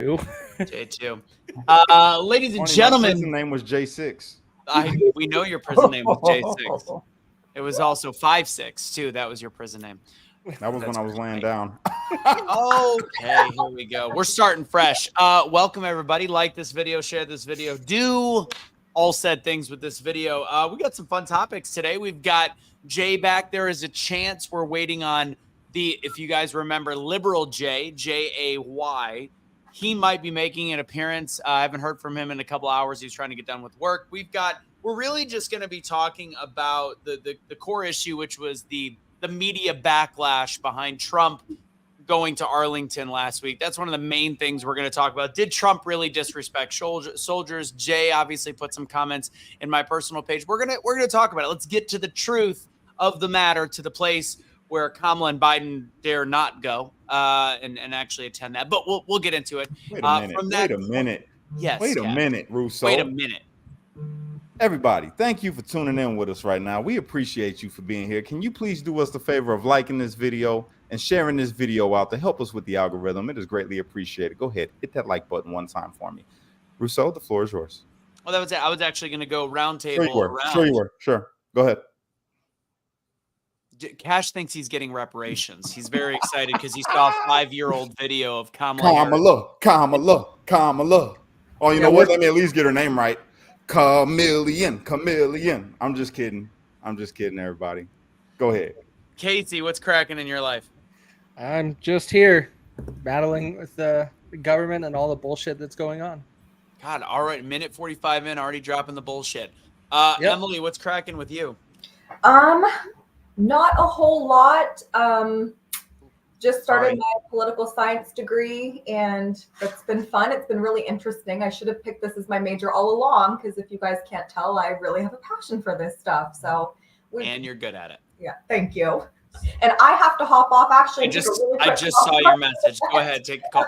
J2. Ladies and My gentlemen, prison name was J6. we know your prison name was J6. It was also 5'6" too. That was your prison name. That was when I was laying down. Okay, here we go. We're starting fresh. Welcome everybody. Like this video, share this video. Do all said things with this video. We got some fun topics today. We've got Jay back. There is a chance we're waiting on if you guys remember, liberal Jay, Jay. He might be making an appearance. I haven't heard from him in a couple hours. He's trying to get done with work. We're really just going to be talking about the core issue, which was the media backlash behind Trump going to Arlington last week. That's one of the main things we're going to talk about. Did Trump really disrespect soldiers? Jay obviously put some comments in my personal page. We're going to talk about it. Let's get to the truth of the matter, to the place where Kamala and Biden dare not go and actually attend that. But we'll get into it. Wait a minute. Yes. Wait a minute, Russo. Wait a minute. Everybody, thank you for tuning in with us right now. We appreciate you for being here. Can you please do us the favor of liking this video and sharing this video out to help us with the algorithm? It is greatly appreciated. Go ahead, hit that like button one time for me. Russo, the floor is yours. Well, that was it. I was actually going to go round table. Sure you were. Sure. Go ahead. Cash thinks he's getting reparations. He's very excited because he saw a 5-year-old video of Kamala. Kamala. Oh, you know what? Let me at least get her name right. Chameleon. I'm just kidding, everybody. Go ahead. Casey, what's cracking in your life? I'm just here battling with the government and all the bullshit that's going on. God, all right. Minute 45 in, already dropping the bullshit. Emily, what's cracking with you? Not a whole lot. Just started my political science degree, and it's been fun. It's been really interesting. I should have picked this as my major all along, because if you guys can't tell, I really have a passion for this stuff. And you're good at it. Yeah, thank you. And I have to hop off actually. I just saw your message. Go ahead, take the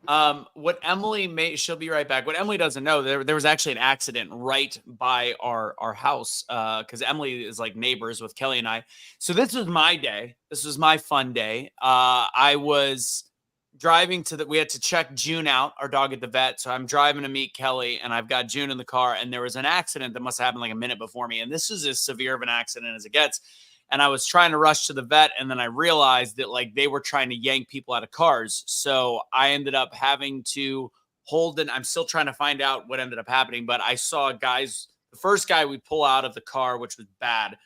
call. What Emily she'll be right back. What Emily doesn't know, there was actually an accident right by our house because Emily is like neighbors with Kelly and I. So this was my day. This was my fun day. I was driving we had to check June out, our dog at the vet. So I'm driving to meet Kelly, and I've got June in the car, and there was an accident that must have happened like a minute before me. And this is as severe of an accident as it gets. And I was trying to rush to the vet, and then I realized that like they were trying to yank people out of cars. So I ended up having to hold it. I'm still trying to find out what ended up happening, but I saw the first guy we pull out of the car, which was bad.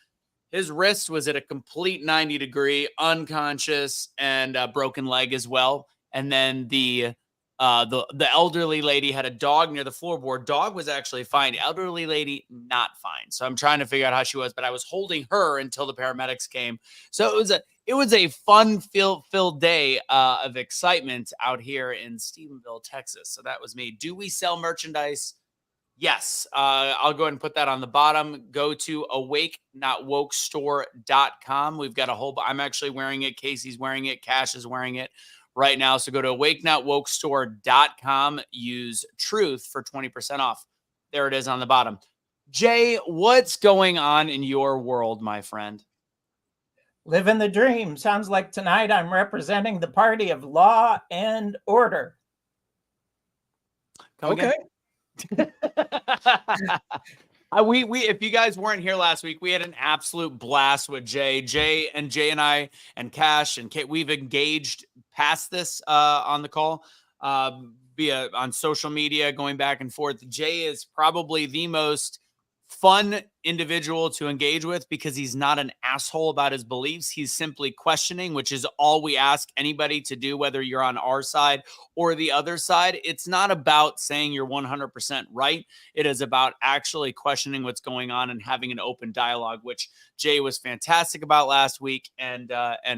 His wrist was at a complete 90-degree, unconscious, and a broken leg as well. And then the elderly lady had a dog near the floorboard. Dog was actually fine. Elderly lady, not fine. So I'm trying to figure out how she was, but I was holding her until the paramedics came. So it was a fun filled day of excitement out here in Stephenville, Texas. So that was me. Do we sell merchandise? Yes. I'll go ahead and put that on the bottom. Go to awakenotwokestore.com. We've got I'm actually wearing it. Casey's wearing it. Cash is wearing it right now. So go to awakenotwokestore.com. Use truth for 20% off. There it is on the bottom. Jay, what's going on in your world, my friend? Living the dream. Sounds like tonight I'm representing the party of law and order. Okay. If you guys weren't here last week, we had an absolute blast with Jay and I and Cash and Kate. We've engaged past this on the call via on social media, going back and forth. Jay is probably the most fun individual to engage with because he's not an asshole about his beliefs. He's simply questioning, which is all we ask anybody to do, whether you're on our side or the other side. It's not about saying you're 100% right. It is about actually questioning what's going on and having an open dialogue, which Jay was fantastic about last week and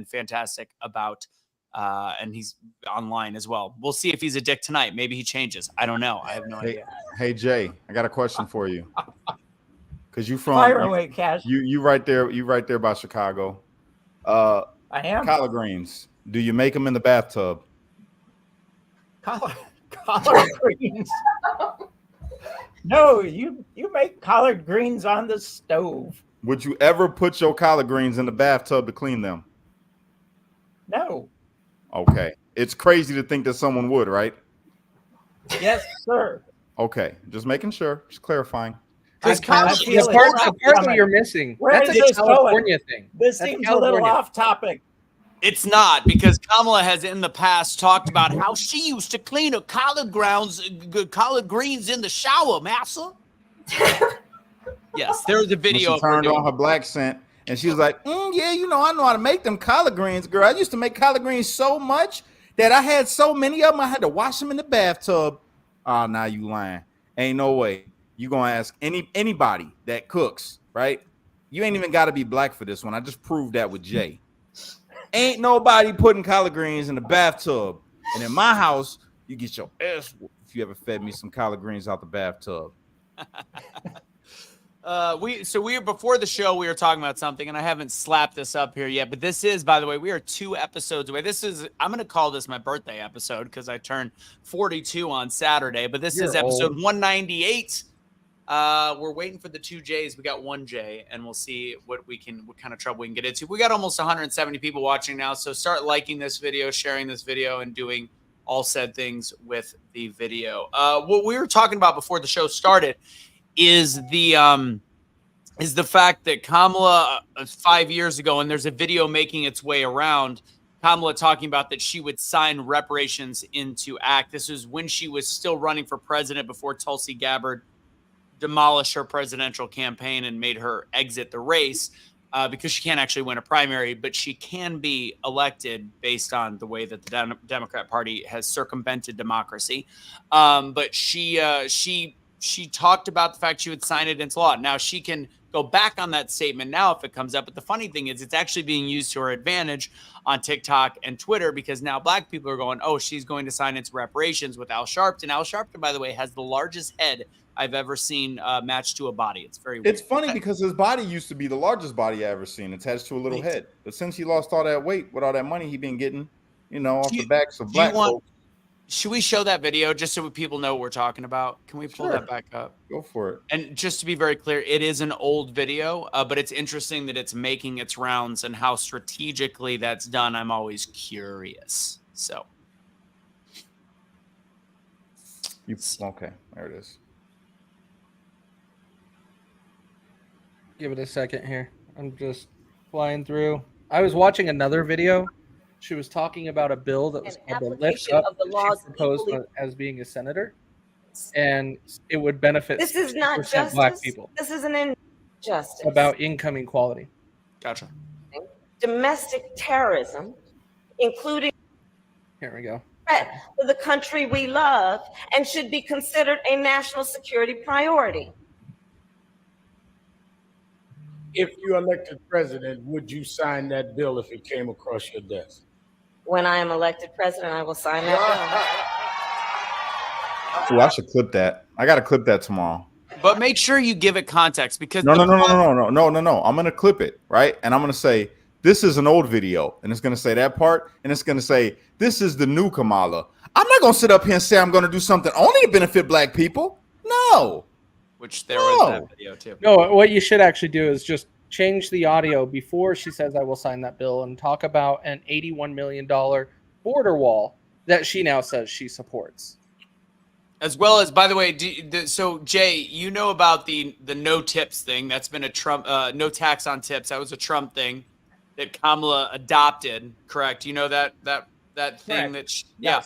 fantastic about and he's online as well. We'll see if he's a dick tonight. Maybe he changes. I don't know. I have no idea. Hey Jay, I got a question for you. Because you Fire away, Cash. You right there by Chicago. I am. Collard greens. Do you make them in the bathtub? Collard greens. No, you make collard greens on the stove. Would you ever put your collard greens in the bathtub to clean them? No. Okay. It's crazy to think that someone would, right? Yes, sir. Okay, just making sure, just clarifying. Because I The feel part, it's the not part that coming. you're missing. Where That's is a this going? California thing. This That's seems a little California. off topic. it's not, because Kamala has in the past talked about how she used to clean her collard greens in the shower, massa. Yes, there was a When video she of her turned doing on her black scent, and she was like, "Yeah, you know, I know how to make them collard greens, girl. I used to make collard greens so much that I had so many of them, I had to wash them in the bathtub." Oh, now you lying? Ain't no way. You gonna ask anybody that cooks, right? You ain't even got to be black for this one. I just proved that with Jay. Ain't nobody putting collard greens in the bathtub. And in my house, you get your ass whooped if you ever fed me some collard greens out the bathtub. we before the show we were talking about something, and I haven't slapped this up here yet, but this is, by the way, we are 2 episodes away. I'm going to call this my birthday episode because I turned 42 on Saturday, but this You're is episode old. 198. We're waiting for the 2 J's. We got 1 J, and we'll see what kind of trouble we can get into. We got almost 170 people watching now, so start liking this video, sharing this video, and doing all said things with the video. What we were talking about before the show started is the fact that Kamala 5 years ago, and there's a video making its way around, Kamala talking about that she would sign reparations into act. This was when she was still running for president before Tulsi Gabbard demolished her presidential campaign and made her exit the race because she can't actually win a primary, but she can be elected based on the way that the Democrat Party has circumvented democracy. But she talked about the fact she would sign it into law. Now she can go back on that statement now if it comes up. But the funny thing is it's actually being used to her advantage on TikTok and Twitter, because now black people are going, oh, she's going to sign into reparations with Al Sharpton. Al Sharpton, by the way, has the largest head I've ever seen matched to a body. It's very weird. It's funny because his body used to be the largest body I ever seen, attached to a little head. But since he lost all that weight with all that money he been getting, off the backs of black folks. Should we show that video just so people know what we're talking about? Can we pull that back up? Go for it. And just to be very clear, it is an old video, but it's interesting that it's making its rounds, and how strategically that's done. I'm always curious. So. Okay, there it is. Give it a second here. I'm just flying through. I was watching another video. She was talking about a bill that was called the Lift Up of the laws she proposed as being a senator, and it would benefit. This is not 60% justice. Black people. This is an injustice About income equality. Gotcha. Domestic terrorism, including Here we go. threat to the country we love, and should be considered a national security priority. If you elected president, would you sign that bill if it came across your desk? When I am elected president, I will sign that Oh, I should clip that. I got to clip that tomorrow. But make sure you give it context, because No. I'm gonna clip it, right? And I'm gonna say this is an old video, and it's gonna say that part, and it's gonna say this is the new Kamala. I'm not gonna sit up here and say I'm gonna do something only to benefit black people. No. Which there was that video too. No, what you should actually do is just change the audio before she says I will sign that bill, and talk about an $81 million border wall that she now says she supports. As well as, by the way, so Jay, you know about the no tips thing. That's been a Trump, no tax on tips. That was a Trump thing that Kamala adopted, correct? You know that thing that yeah.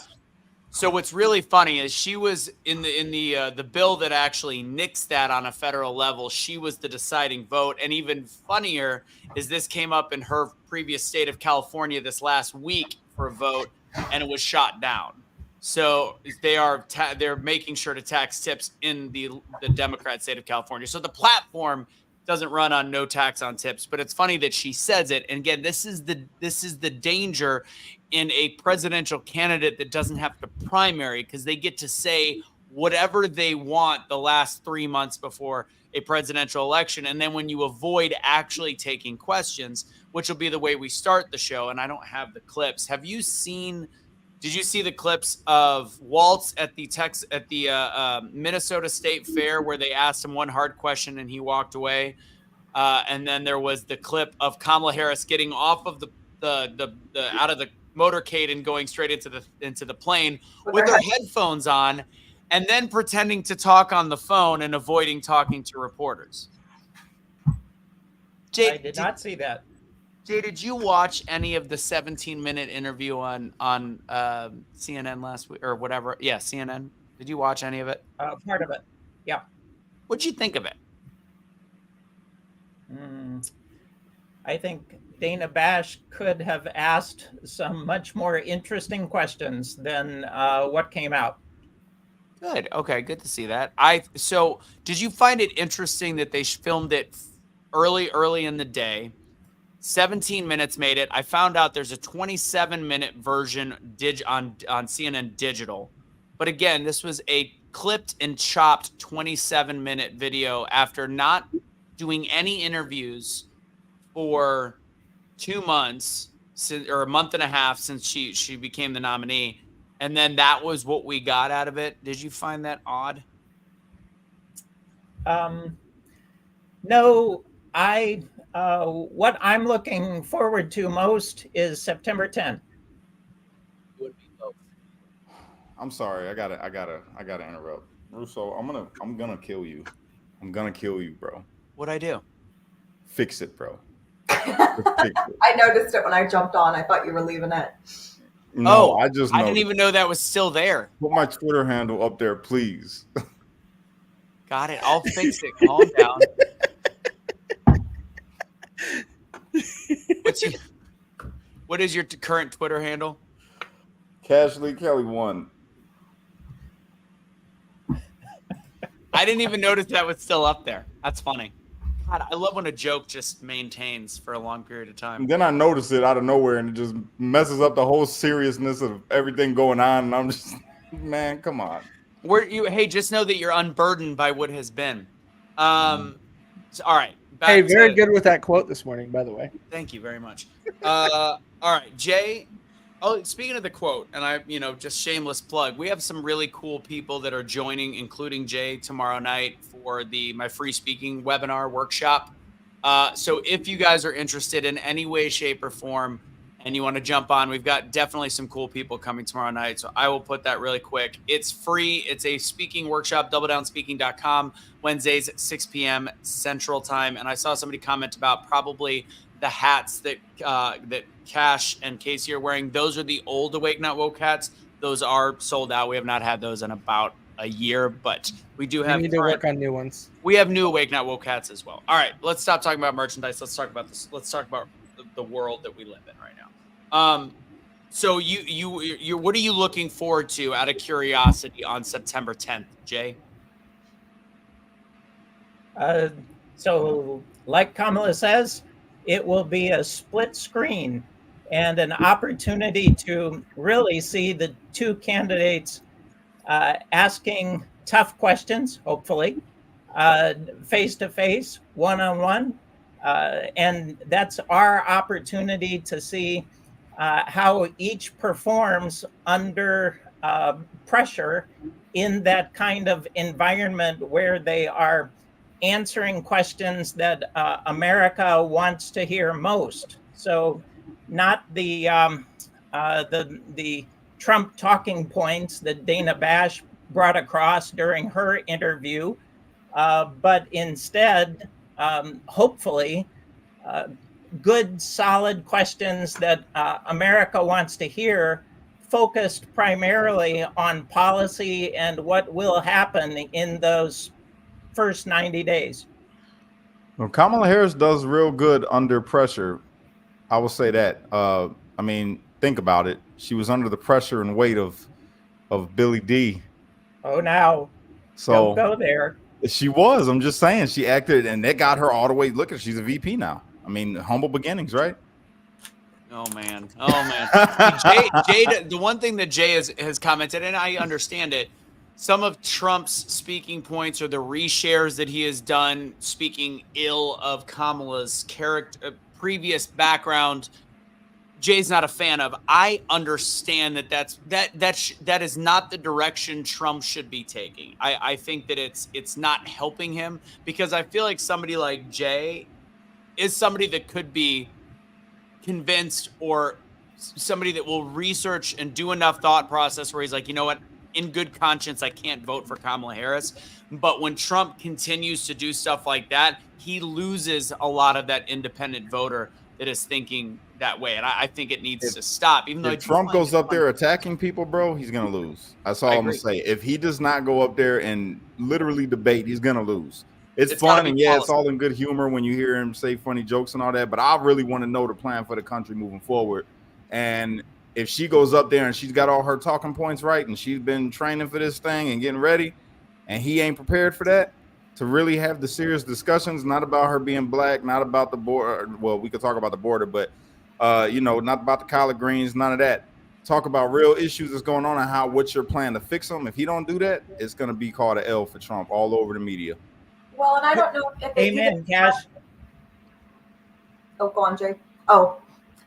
So what's really funny is she was in the bill that actually nixed that on a federal level. She was the deciding vote. And even funnier is this came up in her previous state of California this last week for a vote, and it was shot down. So they're making sure to tax tips in the Democrat state of California. So the platform doesn't run on no tax on tips, but it's funny that she says it. And again, this is the danger in a presidential candidate that doesn't have to primary, because they get to say whatever they want the last 3 months before a presidential election. And then when you avoid actually taking questions, which will be the way we start the show, and I don't have the clips. Did you see the clips of Waltz at the Minnesota State Fair, where they asked him one hard question and he walked away? And then there was the clip of Kamala Harris getting off of the out of the motorcade and going straight into the plane with her headphones on. and then pretending to talk on the phone and avoiding talking to reporters. Jay, I did not see that. Jay, did you watch any of the 17-minute interview on CNN last week or whatever? Yeah, CNN. Did you watch any of it? Part of it. Yeah. What'd you think of it? I think Dana Bash could have asked some much more interesting questions than what came out. Good. Okay, good to see that. So did you find it interesting that they filmed it early in the day? 17 minutes made it. I found out there's a 27-minute version on CNN Digital. But again, this was a clipped and chopped 27-minute video after not doing any interviews for 2 months or a month and a half since she became the nominee. And then that was what we got out of it. Did you find that odd? No, what I'm looking forward to most is September 10th. I'm sorry. I gotta interrupt. Russo, I'm gonna kill you. I'm gonna kill you, bro. What'd I do? Fix it, bro. I noticed it when I jumped on. I thought you were leaving it. No, I didn't even know that was still there. Put my Twitter handle up there, please. Got it. I'll fix it. Calm down. What is your current Twitter handle? Casually Kelly 1. I didn't even notice that was still up there. That's funny. God, I love when a joke just maintains for a long period of time. And then I notice it out of nowhere, and it just messes up the whole seriousness of everything going on. And I'm just, man, come on. Hey, just know that you're unburdened by what has been. All right. Hey, very good with that quote this morning, by the way. Thank you very much. All right, Jay. Oh, speaking of the quote, and just shameless plug, we have some really cool people that are joining, including Jay, tomorrow night for my free speaking webinar workshop. So if you guys are interested in any way, shape, or form, and you want to jump on, we've got definitely some cool people coming tomorrow night. So I will put that really quick. It's free. It's a speaking workshop, doubledownspeaking.com, Wednesdays at 6 p.m. Central Time. And I saw somebody comment about probably the hats that Cash and Casey are wearing. Those are the old Awake Not Woke hats. Those are sold out. We have not had those in about a year, but we do have. We need to work on new ones. We have new Awake Not Woke hats as well. All right, let's stop talking about merchandise. Let's talk about this. Let's talk about the world that we live in right now. So you what are you looking forward to out of curiosity on September 10th, Jay? So like Kamala says, it will be a split screen and an opportunity to really see the two candidates asking tough questions, hopefully, face-to-face, one-on-one. And that's our opportunity to see how each performs under pressure in that kind of environment where they are answering questions that America wants to hear most. So not the Trump talking points that Dana Bash brought across during her interview, but instead, hopefully, good, solid questions that America wants to hear, focused primarily on policy and what will happen in those first 90 days. Well, Kamala Harris does real good under pressure. I will say that. I mean, think about it. She was under the pressure and weight of Billy D. Oh, now. So don't go there. She was. I'm just saying. She acted, and that got her all the way. Look at, she's a VP now. I mean, humble beginnings, right? Oh man. Jay, the one thing that Jay has commented, and I understand it, some of Trump's speaking points or the reshares that he has done speaking ill of Kamala's character, previous background, Jay's not a fan of. I understand that is not the direction Trump should be taking. I think that it's not helping him, because I feel like somebody like Jay is somebody that could be convinced, or somebody that will research and do enough thought process where he's like, you know what, in good conscience, I can't vote for Kamala Harris. But when Trump continues to do stuff like that, he loses a lot of that independent voter that is thinking that way. And I think it needs to stop, even though I If do Trump find goes it up there funny. attacking people, bro, he's gonna lose. That's all I I'm gonna agree. say. If he does not go up there and literally debate, he's gonna lose. It's It's gotta fun be and yeah, it's policy. all in good humor when you hear him say funny jokes and all that. But I really want to know the plan for the country moving forward. And if she goes up there and she's got all her talking points right and she's been training for this thing and getting ready, and he ain't prepared for that, to really have the serious discussions, not about her being black, not about the border. Well, we could talk about the border, but you know, not about the collard greens, none of that. Talk about real issues that's going on and how what's your plan to fix them. If he don't do that, it's going to be called an L for Trump all over the media. Well, and I don't know if it Amen, Cash. Oh, go on, Jay. Oh,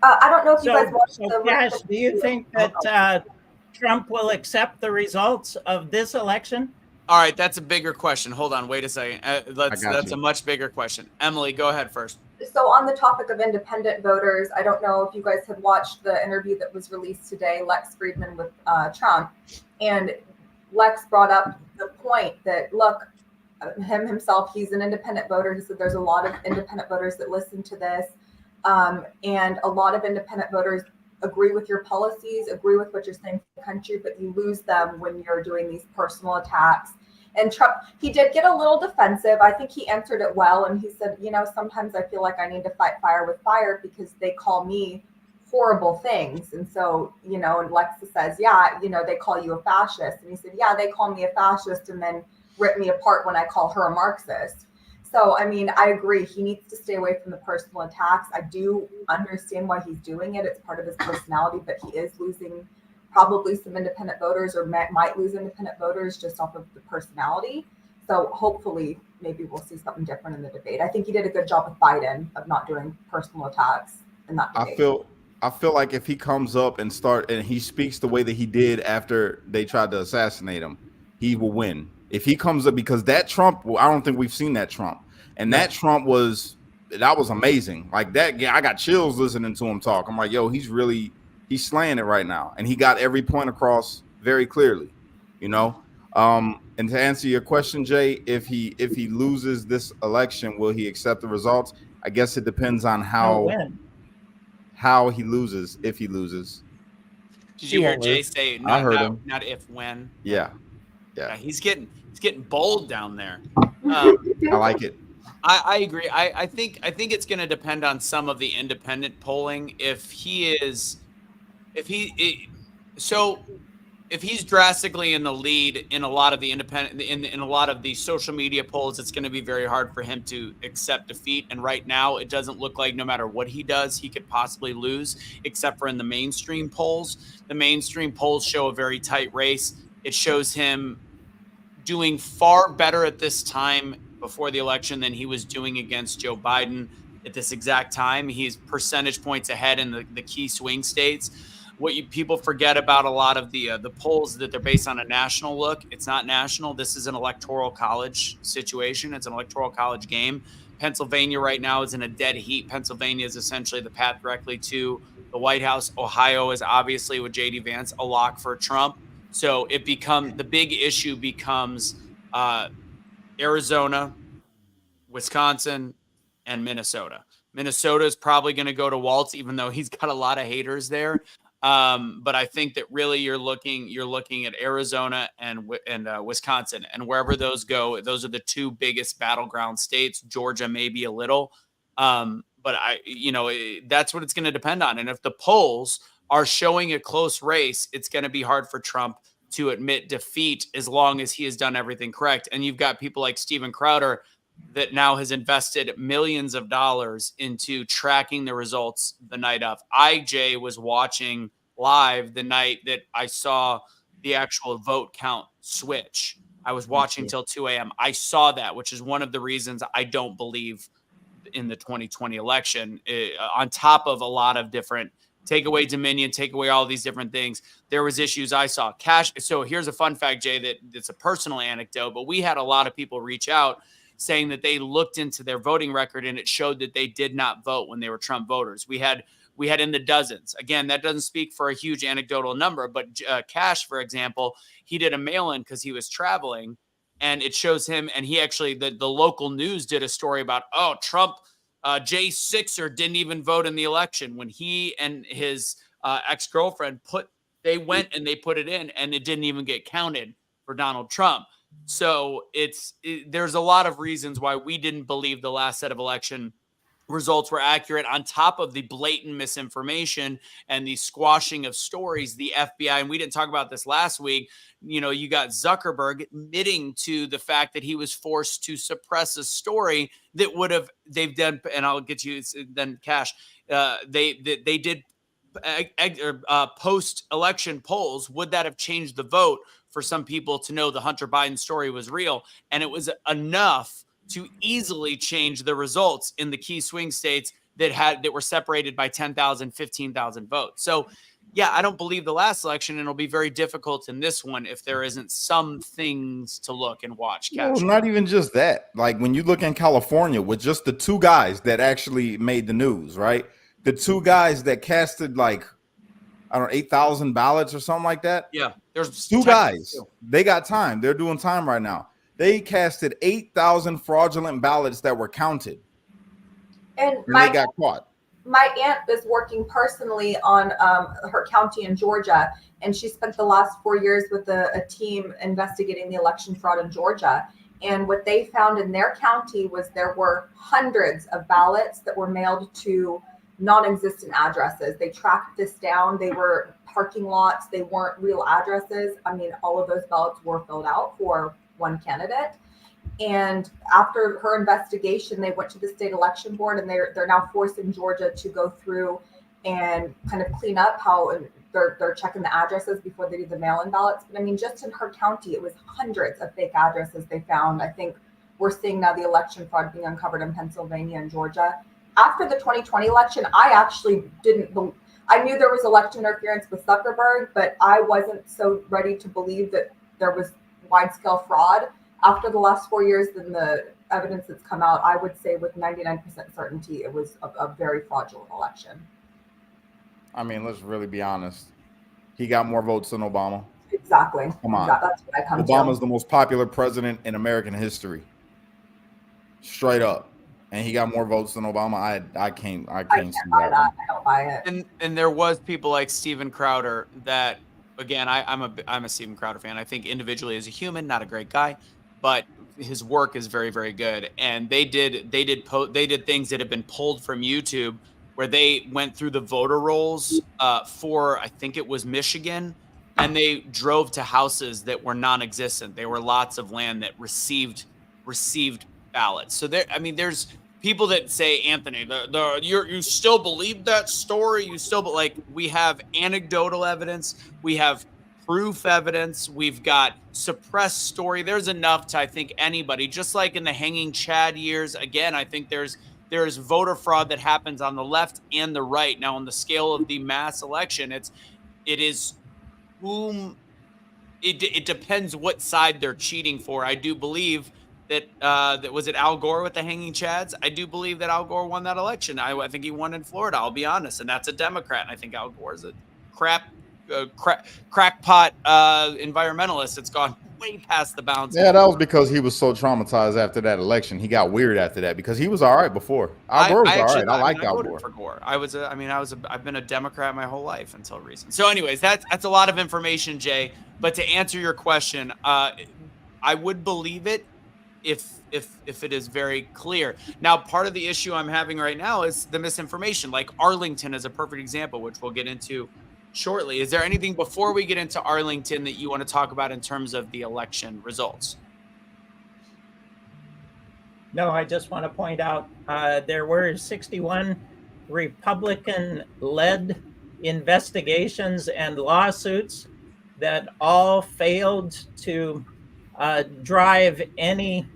I don't know if you guys watched So the. Cash, do you think that Trump will accept the results of this election? All right, that's a bigger question. Hold on, wait a second. That's a much bigger question. Emily, go ahead first. So on the topic of independent voters, I don't know if you guys had watched the interview that was released today, Lex Friedman with Trump, and Lex brought up the point that, look, him himself, he's an independent voter. He said there's a lot of independent voters that listen to this, and a lot of independent voters agree with your policies, agree with what you're saying for the country, but you lose them when you're doing these personal attacks. And Trump, he did get a little defensive. I think he answered it well. And he said, you know, sometimes I feel like I need to fight fire with fire because they call me horrible things. And so, you know, and Lexa says, yeah, you know, they call you a fascist. And he said, yeah, they call me a fascist and then rip me apart when I call her a Marxist. So, I mean, I agree. He needs to stay away from the personal attacks. I do understand why he's doing it. It's part of his personality, but he is losing probably some independent voters, or might lose independent voters just off of the personality. So hopefully maybe we'll see something different in the debate. I think he did a good job with Biden of not doing personal attacks in that debate. I feel like if he comes up and he speaks the way that he did after they tried to assassinate him, he will win. If he comes up, because that Trump, I don't think we've seen that Trump. And that Trump was amazing. Like that guy, I got chills listening to him talk. I'm like, yo, he's slaying it right now. And he got every point across very clearly, you know? And to answer your question, Jay, if he loses this election, will he accept the results? I guess it depends on how he loses, if he loses. Did you hear Jay say I heard him. Not if, when? Yeah. He's getting bold down there. I like it. I agree. I think it's going to depend on some of the independent polling. If he's drastically in the lead in a lot of the independent, in a lot of the social media polls, it's going to be very hard for him to accept defeat. And right now, it doesn't look like no matter what he does, he could possibly lose, except for in the mainstream polls. The mainstream polls show a very tight race. It shows him doing far better at this time before the election than he was doing against Joe Biden at this exact time. He's percentage points ahead in the key swing states. What people forget about a lot of the polls that they're based on a national look. It's not national. This is an electoral college situation. It's an electoral college game. Pennsylvania right now is in a dead heat. Pennsylvania is essentially the path directly to the White House. Ohio is obviously, with J.D. Vance, a lock for Trump. So the big issue becomes Arizona, Wisconsin, and Minnesota. Minnesota is probably going to go to Waltz, even though he's got a lot of haters there. But I think that really you're looking at Arizona and Wisconsin, and wherever those go, those are the two biggest battleground states. Georgia maybe a little, but that's what it's going to depend on. And if the polls are showing a close race, it's going to be hard for Trump to admit defeat as long as he has done everything correct. And you've got people like Steven Crowder that now has invested millions of dollars into tracking the results the night of. Jay, was watching live the night that I saw the actual vote count switch. I was watching till 2 a.m. I saw that, which is one of the reasons I don't believe in the 2020 election, on top of a lot of different take away Dominion, take away all these different things. There was issues I saw. So here's a fun fact, Jay, that's a personal anecdote, but we had a lot of people reach out saying that they looked into their voting record and it showed that they did not vote when they were Trump voters. We had we had in the dozens. Again, that doesn't speak for a huge anecdotal number, but Cash, for example, he did a mail-in because he was traveling, and it shows him, and he actually, the local news did a story about, oh, Trump, Jay Sixer didn't even vote in the election when he and his ex-girlfriend they went and they put it in, and it didn't even get counted for Donald Trump. So there's a lot of reasons why we didn't believe the last set of election results were accurate, on top of the blatant misinformation and the squashing of stories. The FBI, and we didn't talk about this last week, you got Zuckerberg admitting to the fact that he was forced to suppress a story that they've done, and I'll get you then, Cash, they did post-election polls. Would that have changed the vote for some people to know the Hunter Biden story was real? And it was enough to easily change the results in the key swing states that were separated by 10,000, 15,000 votes. So, yeah, I don't believe the last election, and it'll be very difficult in this one if there isn't some things to look and watch. Well, not even just that. Like when you look in California with just the two guys that actually made the news, right? The two guys that casted 8,000 ballots or something like that. Yeah, there's two guys. They got time. They're doing time right now. They casted 8,000 fraudulent ballots that were counted, and they got caught. My aunt is working personally on her county in Georgia, and she spent the last 4 years with a team investigating the election fraud in Georgia. And what they found in their county was there were hundreds of ballots that were mailed to non-existent addresses. They tracked this down. They were parking lots. They weren't real addresses. I mean, all of those ballots were filled out for one candidate. And after her investigation, they went to the state election board, and they're now forcing Georgia to go through and kind of clean up how they're checking the addresses before they do the mail-in ballots. But I mean, just in her county, it was hundreds of fake addresses they found. I think we're seeing now the election fraud being uncovered in Pennsylvania and Georgia. After the 2020 election, I actually I knew there was election interference with Zuckerberg, but I wasn't so ready to believe that there was wide-scale fraud. After the last 4 years, then the evidence that's come out, I would say with 99% certainty, it was a very fraudulent election. I mean, let's really be honest. He got more votes than Obama. Exactly. Come on. That's what I come to. Obama's the most popular president in American history. Straight up. And he got more votes than Obama. I can't see buy that. I don't buy it. And there was people like Steven Crowder that, again, I'm a Steven Crowder fan. I think individually as a human, not a great guy, but his work is very, very good. And they did things that have been pulled from YouTube, where they went through the voter rolls for, I think it was Michigan, and they drove to houses that were non-existent. There were lots of land that received ballots. So there's people that say, Anthony, you still believe that story? We have anecdotal evidence, we have proof evidence, we've got suppressed story. There's enough to, I think, anybody, just like in the hanging Chad years. Again, I think there's voter fraud that happens on the left and the right. Now, on the scale of the mass election, it depends what side they're cheating for. I do believe that was it Al Gore with the hanging chads? I do believe that Al Gore won that election. I think he won in Florida, I'll be honest, and that's a Democrat. And I think Al Gore is a crackpot environmentalist. It's gone way past the bounds. Yeah, that was because he was so traumatized after that election. He got weird after that, because he was all right before. Al Gore was all right. I liked Al Gore. For Gore. I've been a Democrat my whole life until recent. So anyways, that's a lot of information, Jay. But to answer your question, I would believe it if it is very clear. Now, part of the issue I'm having right now is the misinformation. Like Arlington is a perfect example, which we'll get into shortly. Is there anything before we get into Arlington that you want to talk about in terms of the election results? No, I just want to point out there were 61 Republican-led investigations and lawsuits that all failed to drive any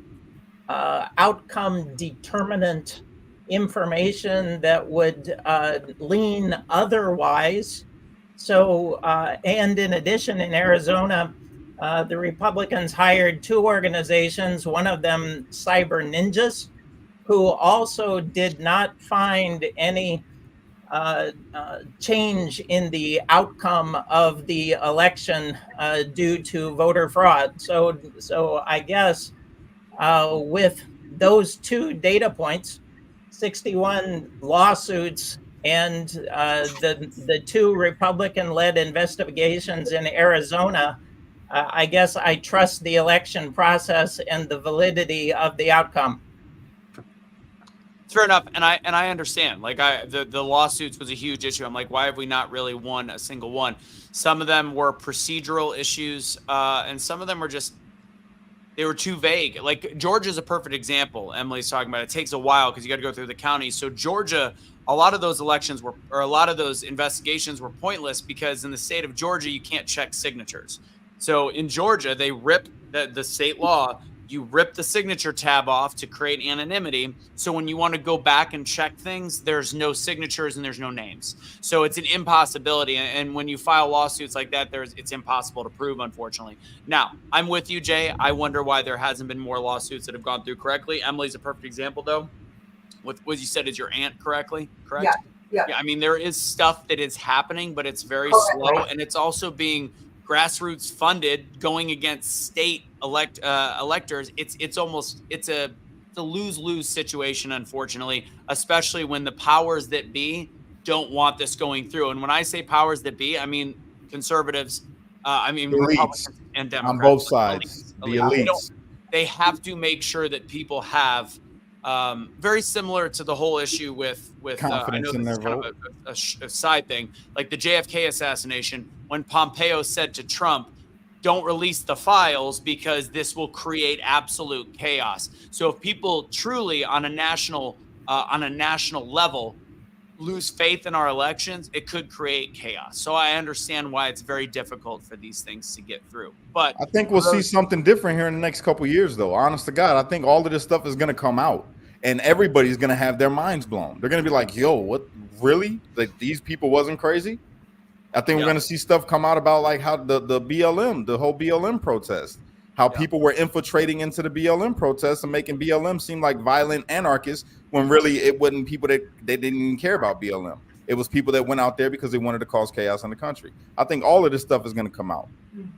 outcome determinant information that would lean otherwise. So, and in addition, in Arizona, the Republicans hired two organizations, one of them Cyber Ninjas, who also did not find any change in the outcome of the election due to voter fraud. So I guess with those two data points, 61 lawsuits and the two Republican-led investigations in Arizona, I guess I trust the election process and the validity of the outcome. Fair enough, and I understand. Like the lawsuits was a huge issue. I'm like, why have we not really won a single one? Some of them were procedural issues, and some of them were just they were too vague. Like Georgia's a perfect example. Emily's talking about it takes a while because you got to go through the counties. So Georgia, a lot of those elections were, or a lot of those investigations were pointless because in the state of Georgia you can't check signatures. So in Georgia they rip the state law. You rip the signature tab off to create anonymity. So when you want to go back and check things, there's no signatures and there's no names. So it's an impossibility. And when you file lawsuits like that, it's impossible to prove, unfortunately. Now, I'm with you, Jay. I wonder why there hasn't been more lawsuits that have gone through correctly. Emily's a perfect example, though. What you said is your aunt correct? Yeah. I mean, there is stuff that is happening, but it's very slow. And it's also being grassroots funded going against state electors. It's a lose-lose situation, unfortunately, especially when the powers that be don't want this going through. And when I say powers that be, I mean conservatives, Republicans and Democrats on both sides. The elites. They have to make sure that people have very similar to the whole issue with confidence in their vote. A side thing, like the JFK assassination, when Pompeo said to Trump, don't release the files because this will create absolute chaos. So if people truly on a national level lose faith in our elections, it could create chaos. So I understand why it's very difficult for these things to get through. But I think we'll see something different here in the next couple of years, though. Honest to God, I think all of this stuff is going to come out. And everybody's going to have their minds blown. They're going to be like, yo, what, really? Like, these people wasn't crazy? I think we're going to see stuff come out about like how the BLM, the whole BLM protest, how people were infiltrating into the BLM protests and making BLM seem like violent anarchists when really it wasn't people that they didn't even care about BLM. It was people that went out there because they wanted to cause chaos in the country. I think all of this stuff is going to come out.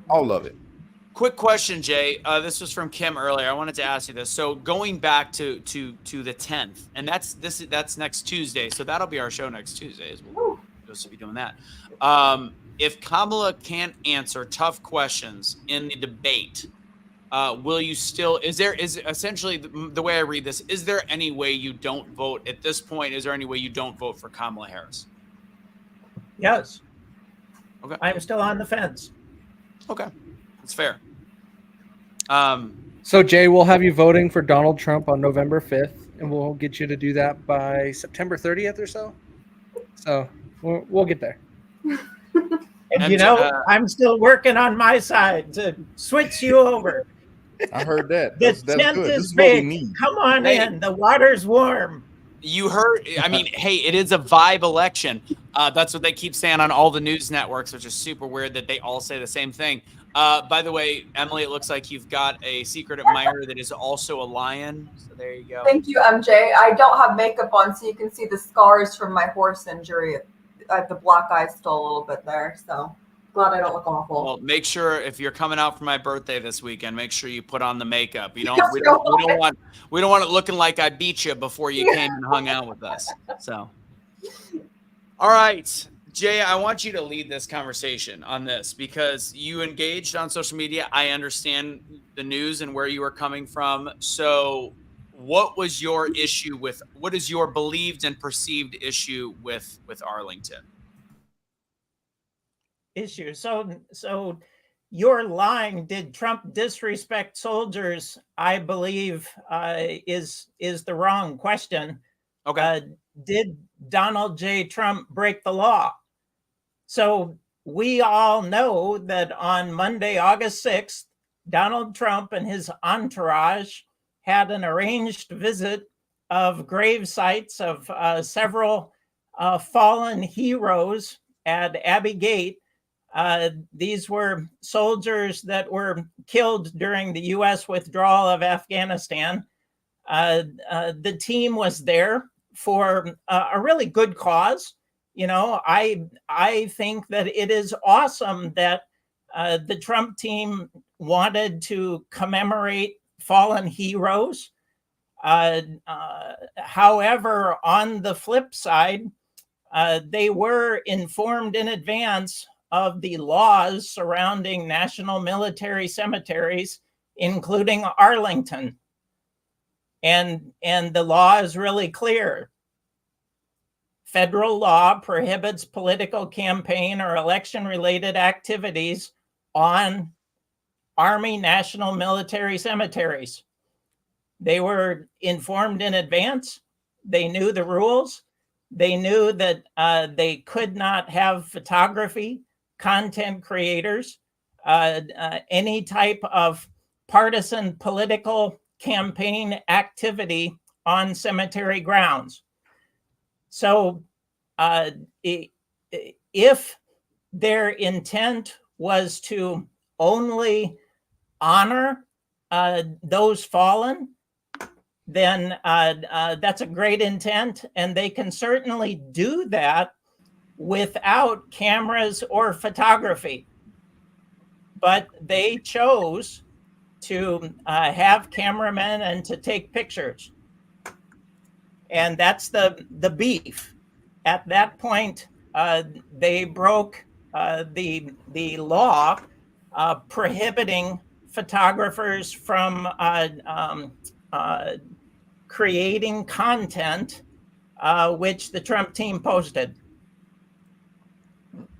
All of it. Quick question, Jay. This was from Kim earlier. I wanted to ask you this. So going back to the 10th, and that's next Tuesday. So that'll be our show next Tuesday. We'll just be doing that. If Kamala can't answer tough questions in the debate, will you still? Is essentially the way I read this? Is there any way you don't vote at this point? Is there any way you don't vote for Kamala Harris? Yes. Okay. I'm still on the fence. Okay, that's fair. So Jay, we'll have you voting for Donald Trump on November 5th, and we'll get you to do that by September 30th or so. So we'll get there. And I'm still working on my side to switch you over. I heard that. The That's tent good. is big. Come on in. The water's warm. You heard, I mean, hey, it is a vibe election. That's what they keep saying on all the news networks, which is super weird that they all say the same thing. By the way, Emily, it looks like you've got a secret admirer that is also a lion. So there you go. Thank you, MJ. I don't have makeup on, so you can see the scars from my horse injury. The black eye still a little bit there, so glad I don't look awful. Well, make sure if you're coming out for my birthday this weekend, make sure you put on the makeup. We don't want it looking like I beat you before you came and hung out with us. So, all right, Jay, I want you to lead this conversation on this because you engaged on social media. I understand the news and where you were coming from. So what was your issue with, what is your believed and perceived issue with Arlington? Issue. So you're lying. Did Trump disrespect soldiers? I believe is the wrong question. Okay. Did Donald J. Trump break the law? So we all know that on Monday, August 6th, Donald Trump and his entourage had an arranged visit of grave sites of several fallen heroes at Abbey Gate. These were soldiers that were killed during the U.S. withdrawal of Afghanistan. The team was there for a really good cause. You know, I think that it is awesome that the Trump team wanted to commemorate fallen heroes. However, on the flip side, they were informed in advance of the laws surrounding national military cemeteries, including Arlington. And the law is really clear. Federal law prohibits political campaign or election-related activities on Army national military cemeteries. They were informed in advance. They knew the rules. They knew that they could not have photography, content creators, any type of partisan political campaign activity on cemetery grounds. So if their intent was to only honor those fallen, then that's a great intent, and they can certainly do that without cameras or photography. But they chose to have cameramen and to take pictures. And that's the beef. At that point, they broke the law prohibiting photographers from creating content which the Trump team posted.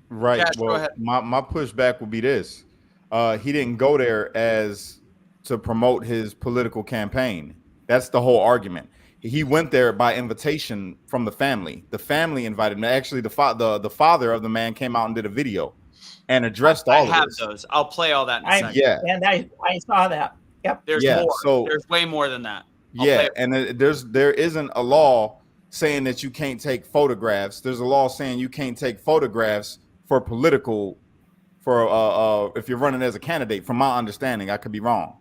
Right. Cash, go Well, ahead. my pushback would be this. He didn't go there as to promote his political campaign. That's the whole argument. He went there by invitation from the family. The family invited him. Actually, the father of the man came out and did a video and addressed all of this. I have those. I'll play all that in a second. Yeah. And I saw that. Yep. There's Yeah, more. so- There's way more than that. Yeah, and there isn't a law saying that you can't take photographs. There's a law saying you can't take photographs for political, if you're running as a candidate. From my understanding, I could be wrong.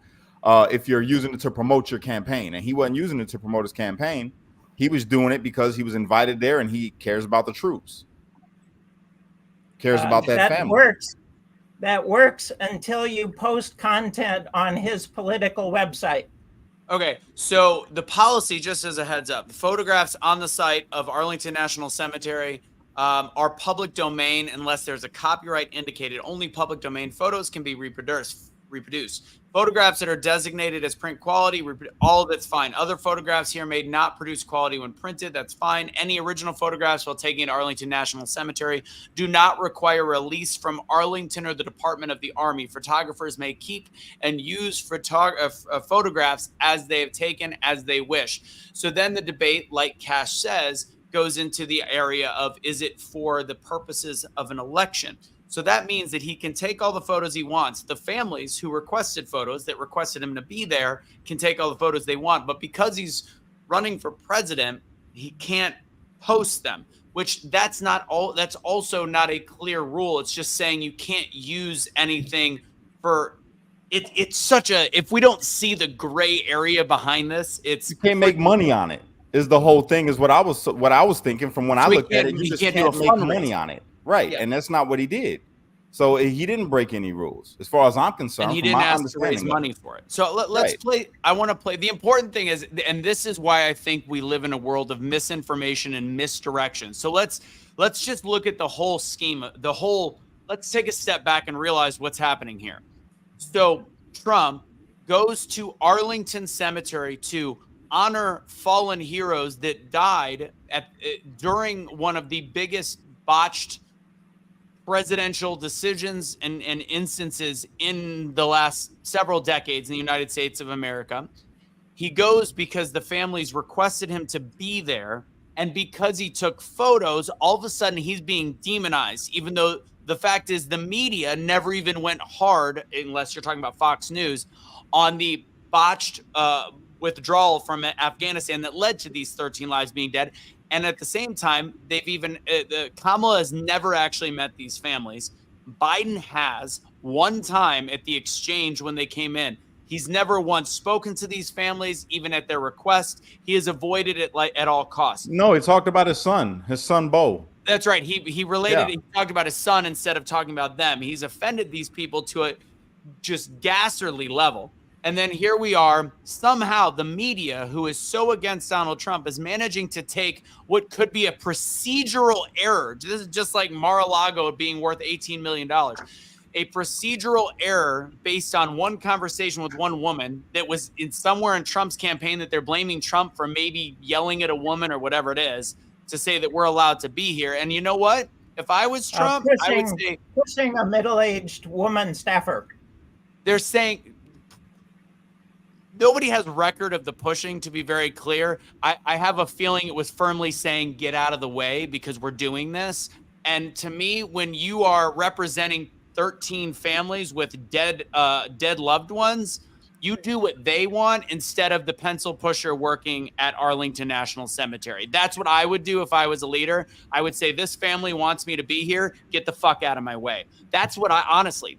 If you're using it to promote your campaign, and he wasn't using it to promote his campaign, he was doing it because he was invited there and he cares about the troops, cares about that family. That works until you post content on his political website. Okay, so the policy, just as a heads up, the photographs on the site of Arlington National Cemetery are public domain unless there's a copyright indicated. Only public domain photos can be reproduced. Photographs that are designated as print quality, all of it's fine. Other photographs here may not produce quality when printed. That's fine. Any original photographs while taken at Arlington National Cemetery do not require release from Arlington or the Department of the Army. Photographers may keep and use photographs as they have taken as they wish. So then the debate, like Cash says, goes into the area of, is it for the purposes of an election? So that means that he can take all the photos he wants. The families who requested photos, that requested him to be there, can take all the photos they want. But because he's running for president, he can't post them, which that's also not a clear rule. It's just saying you can't use anything for it. It's such a, if we don't see the gray area behind this, it's, You can't make money on it. Is the whole thing, is what I was thinking from when I looked at it. You just can't make money on it. Right. Yeah. And that's not what he did. So he didn't break any rules as far as I'm concerned. and he didn't ask to raise money for it. So let's play. I want to play. The important thing is, and this is why I think we live in a world of misinformation and misdirection. So let's just look at the whole scheme, let's take a step back and realize what's happening here. So Trump goes to Arlington Cemetery to honor fallen heroes that died during one of the biggest botched presidential decisions and instances in the last several decades in the United States of America. He goes because the families requested him to be there, and because he took photos, all of a sudden he's being demonized, even though the fact is the media never even went hard, unless you're talking about Fox News, on the botched withdrawal from Afghanistan that led to these 13 lives being dead. And at the same time, they've even Kamala has never actually met these families. Biden has one time at the exchange when they came in. He's never once spoken to these families, even at their request. He has avoided it at all costs. No, he talked about his son Bo. That's right. He related. He talked about his son instead of talking about them. He's offended these people to a just ghastly level. And then here we are. Somehow the media, who is so against Donald Trump, is managing to take what could be a procedural error. This is just like Mar-a-Lago being worth $18 million. A procedural error based on one conversation with one woman that was in somewhere in Trump's campaign that they're blaming Trump for maybe yelling at a woman or whatever it is to say that we're allowed to be here. And you know what? If I was Trump, I would say pushing a middle-aged woman staffer. They're saying nobody has record of the pushing, to be very clear. I have a feeling it was firmly saying, get out of the way because we're doing this. And to me, when you are representing 13 families with dead loved ones, you do what they want instead of the pencil pusher working at Arlington National Cemetery. That's what I would do if I was a leader. I would say, this family wants me to be here. Get the fuck out of my way. That's what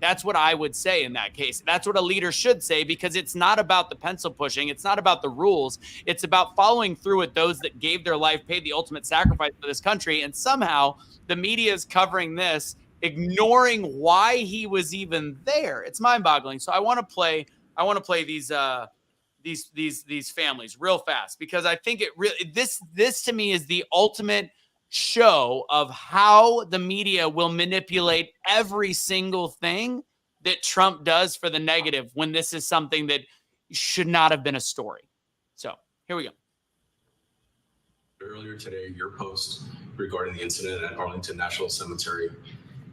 that's what I would say in that case. That's what a leader should say, because it's not about the pencil pushing. It's not about the rules. It's about following through with those that gave their life, paid the ultimate sacrifice for this country. And somehow the media is covering this, ignoring why he was even there. It's mind-boggling. So I want to play these families real fast, because I think it really, this to me is the ultimate show of how the media will manipulate every single thing that Trump does for the negative, when this is something that should not have been a story. So here we go. Earlier today, your post regarding the incident at Arlington National Cemetery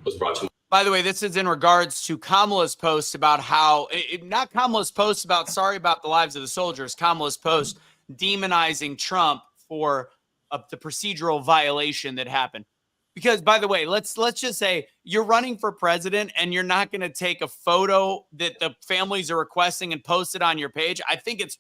was brought to. By the way, this is in regards to Kamala's post about how, not Kamala's post about sorry about the lives of the soldiers, Kamala's post demonizing Trump for the procedural violation that happened. Because, by the way, let's just say you're running for president and you're not going to take a photo that the families are requesting and post it on your page. I think it's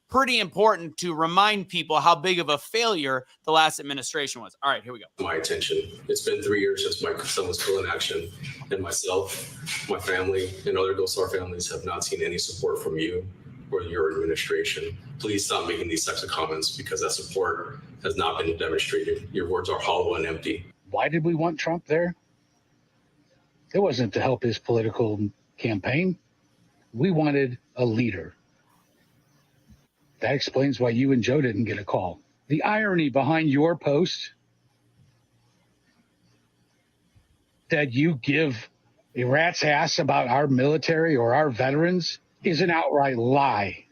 pretty important to remind people how big of a failure the last administration was. All right, here we go. My attention. It's been 3 years since my son was killed in action, and myself, my family, and other Ghost Star families have not seen any support from you or your administration. Please stop making these types of comments, because that support has not been demonstrated. Your words are hollow and empty. Why did we want Trump there? It wasn't to help his political campaign. We wanted a leader. That explains why you and Joe didn't get a call. The irony behind your post that you give a rat's ass about our military or our veterans is an outright lie.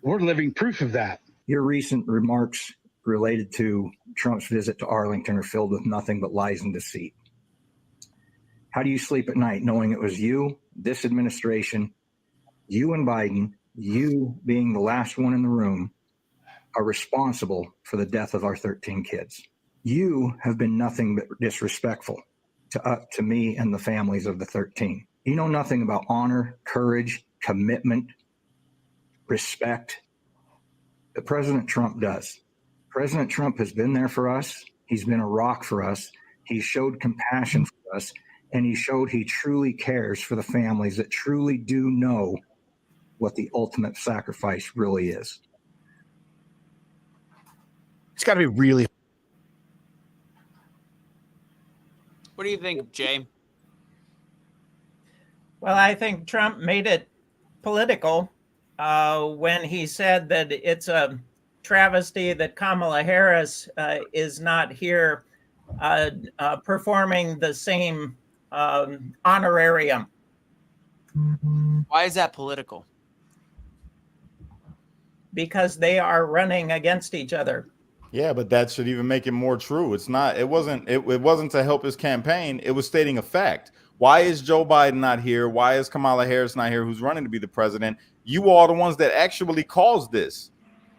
We're living proof of that. Your recent remarks related to Trump's visit to Arlington are filled with nothing but lies and deceit. How do you sleep at night knowing it was you, this administration, you and Biden, you being the last one in the room, are responsible for the death of our 13 kids? You have been nothing but disrespectful to me and the families of the 13. You know nothing about honor, courage, commitment, respect. But President Trump does. President Trump has been there for us. He's been a rock for us. He showed compassion for us, and he showed he truly cares for the families that truly do know what the ultimate sacrifice really is. It's got to be really. What do you think, Jay? Well, I think Trump made it political when he said that it's a travesty that Kamala Harris is not here performing the same honorarium. Why is that political? Because they are running against each other. Yeah, but that should even make it more true. It's not. It wasn't to help his campaign. It was stating a fact. Why is Joe Biden not here? Why is Kamala Harris not here, who's running to be the president? You all the ones that actually caused this.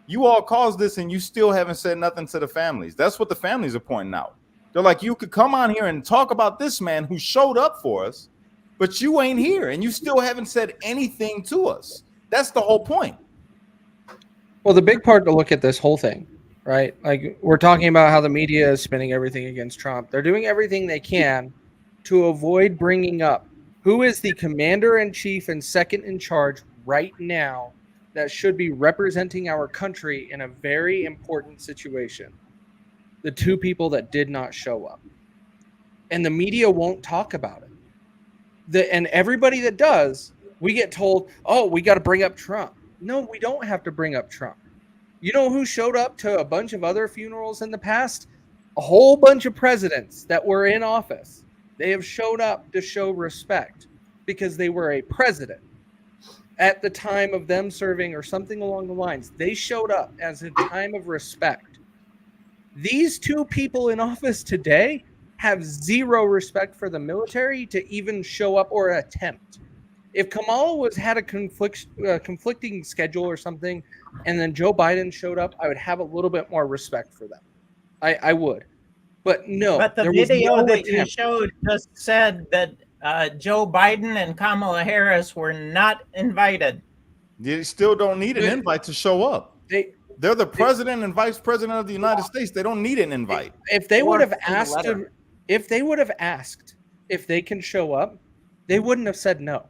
You all caused this, and you still haven't said nothing to the families. That's what the families are pointing out. They're like, you could come on here and talk about this man who showed up for us, but you ain't here, and you still haven't said anything to us. That's the whole point. Well, the big part to look at this whole thing, right? Like, we're talking about how the media is spinning everything against Trump. They're doing everything they can to avoid bringing up who is the commander-in-chief and second in charge right now that should be representing our country in a very important situation. the two people that did not show up. And the media won't talk about it. And everybody that does, we get told, oh, we got to bring up Trump. No, we don't have to bring up Trump. You know who showed up to a bunch of other funerals in the past? A whole bunch of presidents that were in office. They have showed up to show respect because they were a president at the time of them serving or something along the lines. They showed up as a time of respect. These two people in office today have zero respect for the military to even show up or attempt. If Kamala had a conflicting schedule or something, and then Joe Biden showed up, I would have a little bit more respect for them. I would. But no. But the video that you showed just said that Joe Biden and Kamala Harris were not invited. They still don't need an invite to show up. They're the president and vice president of the United States. They don't need an invite. If they would have asked if they can show up, they wouldn't have said no.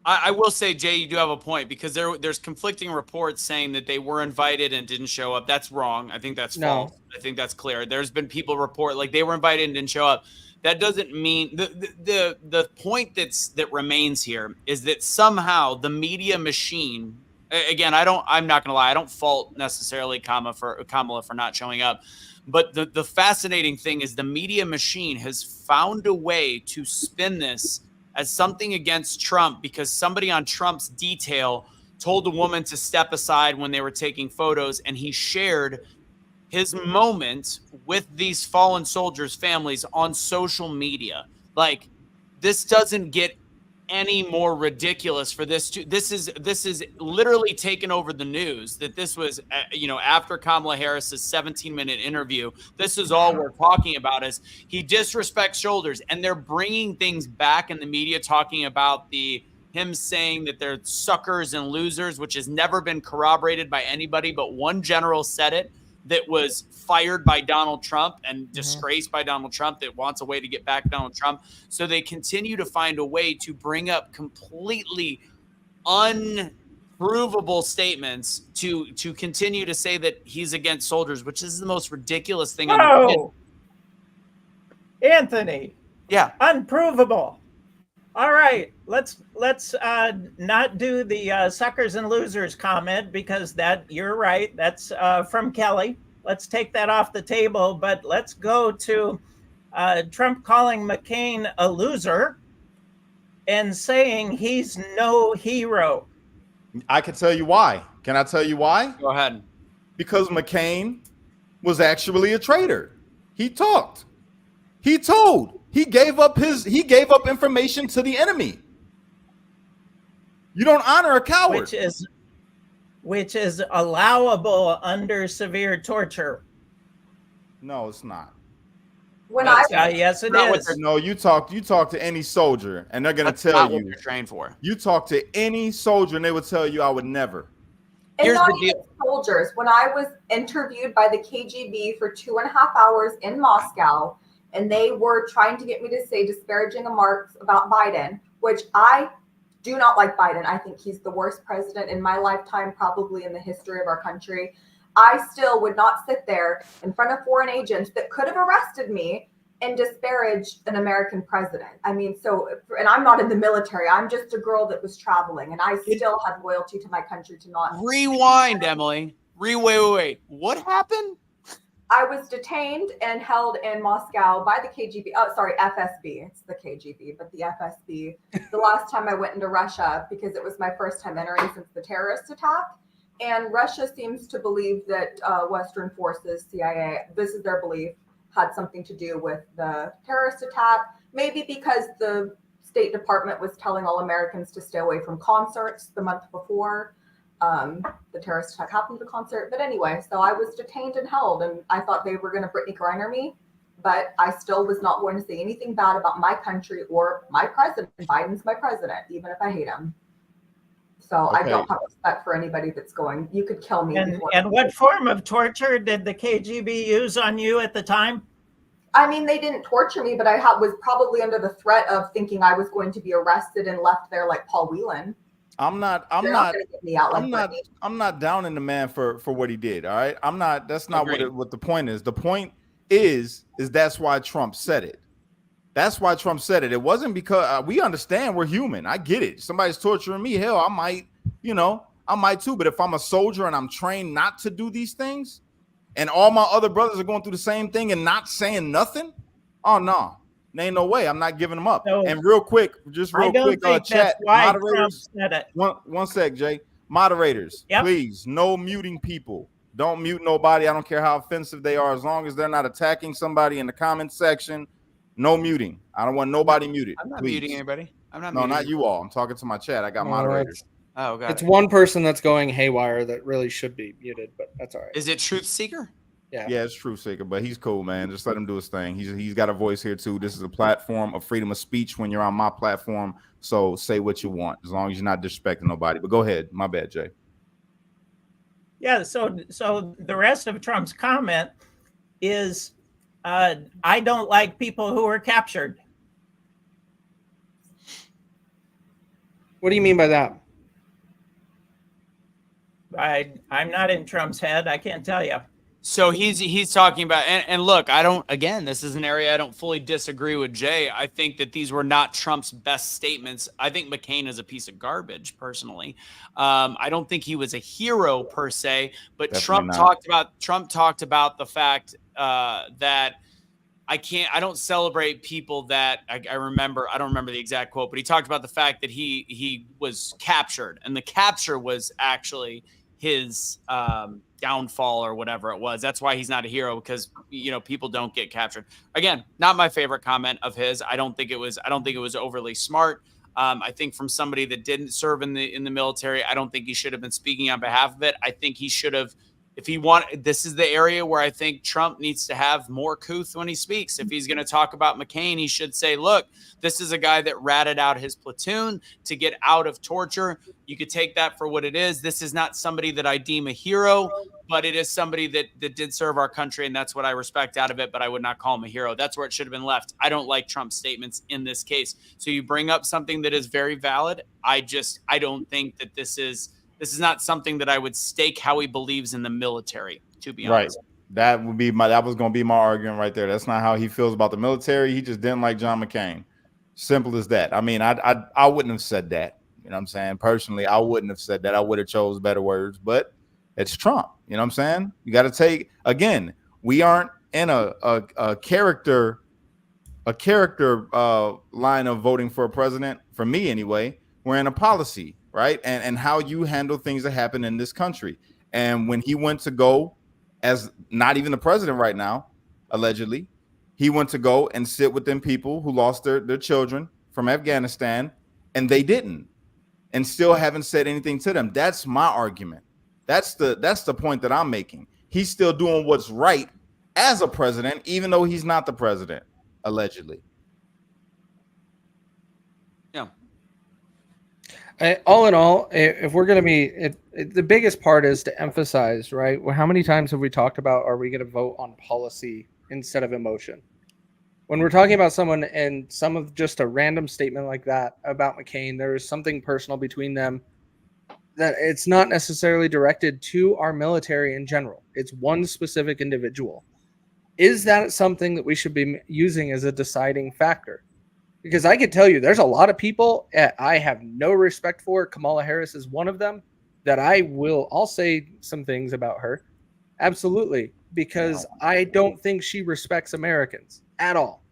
I will say, Jay, you do have a point, because there's conflicting reports saying that they were invited and didn't show up. That's wrong. I think that's false. I think that's clear. There's been people report like they were invited and didn't show up. That doesn't mean the point that remains here is that somehow the media machine, again, I'm not going to lie, I don't fault necessarily Kamala for not showing up. But the fascinating thing is the media machine has found a way to spin this as something against Trump because somebody on Trump's detail told a woman to step aside when they were taking photos, and he shared his moment with these fallen soldiers' families on social media. Like, this doesn't get any more ridiculous for this this is literally taken over the news, that this was after Kamala Harris's 17-minute interview. This is all we're talking about is he disrespects shoulders, and they're bringing things back in the media talking about him saying that they're suckers and losers, which has never been corroborated by anybody, but one general said it that was fired by Donald Trump and disgraced by Donald Trump, that wants a way to get back Donald Trump. So they continue to find a way to bring up completely unprovable statements to continue to say that he's against soldiers, which is the most ridiculous thing. Anthony. Yeah. Unprovable. All right, let's not do the suckers and losers comment, because you're right. That's from Kelly. Let's take that off the table. But let's go to Trump calling McCain a loser and saying he's no hero. I can tell you why. Can I tell you why? Go ahead. Because McCain was actually a traitor. He talked. He told. He gave up information to the enemy. You don't honor a coward. Which is allowable under severe torture. No, it's not. Yes, it is. No, you talk to any soldier, and they're gonna tell you what you're trained for. You talk to any soldier, and they would tell you, "I would never." And not even soldiers. When I was interviewed by the KGB for 2.5 hours in Moscow, and they were trying to get me to say disparaging remarks about Biden, which I do not like Biden. I think he's the worst president in my lifetime, probably in the history of our country. I still would not sit there in front of foreign agents that could have arrested me and disparage an American president. I mean, and I'm not in the military. I'm just a girl that was traveling, and I still had loyalty to my country to not. Rewind, Emily. Wait. What happened? I was detained and held in Moscow by the KGB. Oh, sorry, FSB. It's the KGB, but the FSB. The last time I went into Russia, because it was my first time entering since the terrorist attack. And Russia seems to believe that Western forces, CIA, this is their belief, had something to do with the terrorist attack. Maybe because the State Department was telling all Americans to stay away from concerts the month before. The terrorist attack happened at the concert. But anyway, so I was detained and held, and I thought they were going to Brittany Griner me, but I still was not going to say anything bad about my country or my president. Biden's my president, even if I hate him. So okay. I don't have respect for anybody that's going, you could kill me. And what form of torture did the KGB use on you at the time? I mean, they didn't torture me, but I was probably under the threat of thinking I was going to be arrested and left there like Paul Whelan. I'm not downing the man for what he did. All right. I'm not, that's not what the point is. The point is that's why Trump said it. That's why Trump said it. It wasn't because we understand we're human. I get it. Somebody's torturing me. Hell, I might too. But if I'm a soldier and I'm trained not to do these things, and all my other brothers are going through the same thing and not saying nothing, oh no, there ain't no way. I'm not giving them up. No, and real quick, chat moderators. One sec, Jay. Moderators, please, no muting people. Don't mute nobody. I don't care how offensive they are, as long as they're not attacking somebody in the comment section. No muting. I don't want nobody muted. I'm not muting anybody. I'm not. No, not you all. I'm talking to my chat. I got moderators. Oh, got it's one person that's going haywire that really should be muted, but that's all right. Is it Truth Seeker? Yeah, it's Truth Seeker, but he's cool, man. Just let him do his thing. He's got a voice here too. This is a platform of freedom of speech when you're on my platform. So say what you want, as long as you're not disrespecting nobody. But go ahead. My bad, Jay. Yeah. So the rest of Trump's comment is, I don't like people who are captured. What do you mean by that? I'm not in Trump's head. I can't tell you. So he's talking about, and look, this is an area I don't fully disagree with Jay. I think that these were not Trump's best statements. I think McCain is a piece of garbage, personally. I don't think he was a hero per se, but Trump talked about the fact that I don't celebrate people that I don't remember the exact quote, but he talked about the fact that he was captured, and the capture was actually his downfall or whatever it was. That's why he's not a hero, because people don't get captured. Again, not my favorite comment of his. I don't think it was overly smart. I think from somebody that didn't serve in the military, I don't think he should have been speaking on behalf of it. I think he should have, this is the area where I think Trump needs to have more couth when he speaks. If he's going to talk about McCain, he should say, look, this is a guy that ratted out his platoon to get out of torture. You could take that for what it is. This is not somebody that I deem a hero, but it is somebody that did serve our country, and that's what I respect out of it, but I would not call him a hero. That's where it should have been left. I don't like Trump's statements in this case. So you bring up something that is very valid. I don't think that this is not something that I would stake how he believes in the military, to be honest. Right. That was going to be my argument right there. That's not how he feels about the military. He just didn't like John McCain. Simple as that. I mean, I wouldn't have said that. You know what I'm saying? Personally, I wouldn't have said that. I would have chose better words, but it's Trump. You know what I'm saying? You got to take, again, we aren't in a character line of voting for a president. For me, anyway, we're in a policy, right? And how you handle things that happen in this country. And when he went to go, as not even the president right now, allegedly, he went to go and sit with them people who lost their children from Afghanistan, and they didn't, and still haven't said anything to them. That's my argument. That's the point that I'm making. He's still doing what's right as a president, even though he's not the president, allegedly. Yeah. All in all, if we're going to be, the biggest part is to emphasize, right? Well, how many times have we talked about, are we going to vote on policy instead of emotion? When we're talking about someone and some of just a random statement like that about McCain, there is something personal between them that it's not necessarily directed to our military in general. It's one specific individual. Is that something that we should be using as a deciding factor? Because I could tell you there's a lot of people I have no respect for. Kamala Harris is one of them that I'll say some things about her. Absolutely. Because I don't think she respects Americans at all.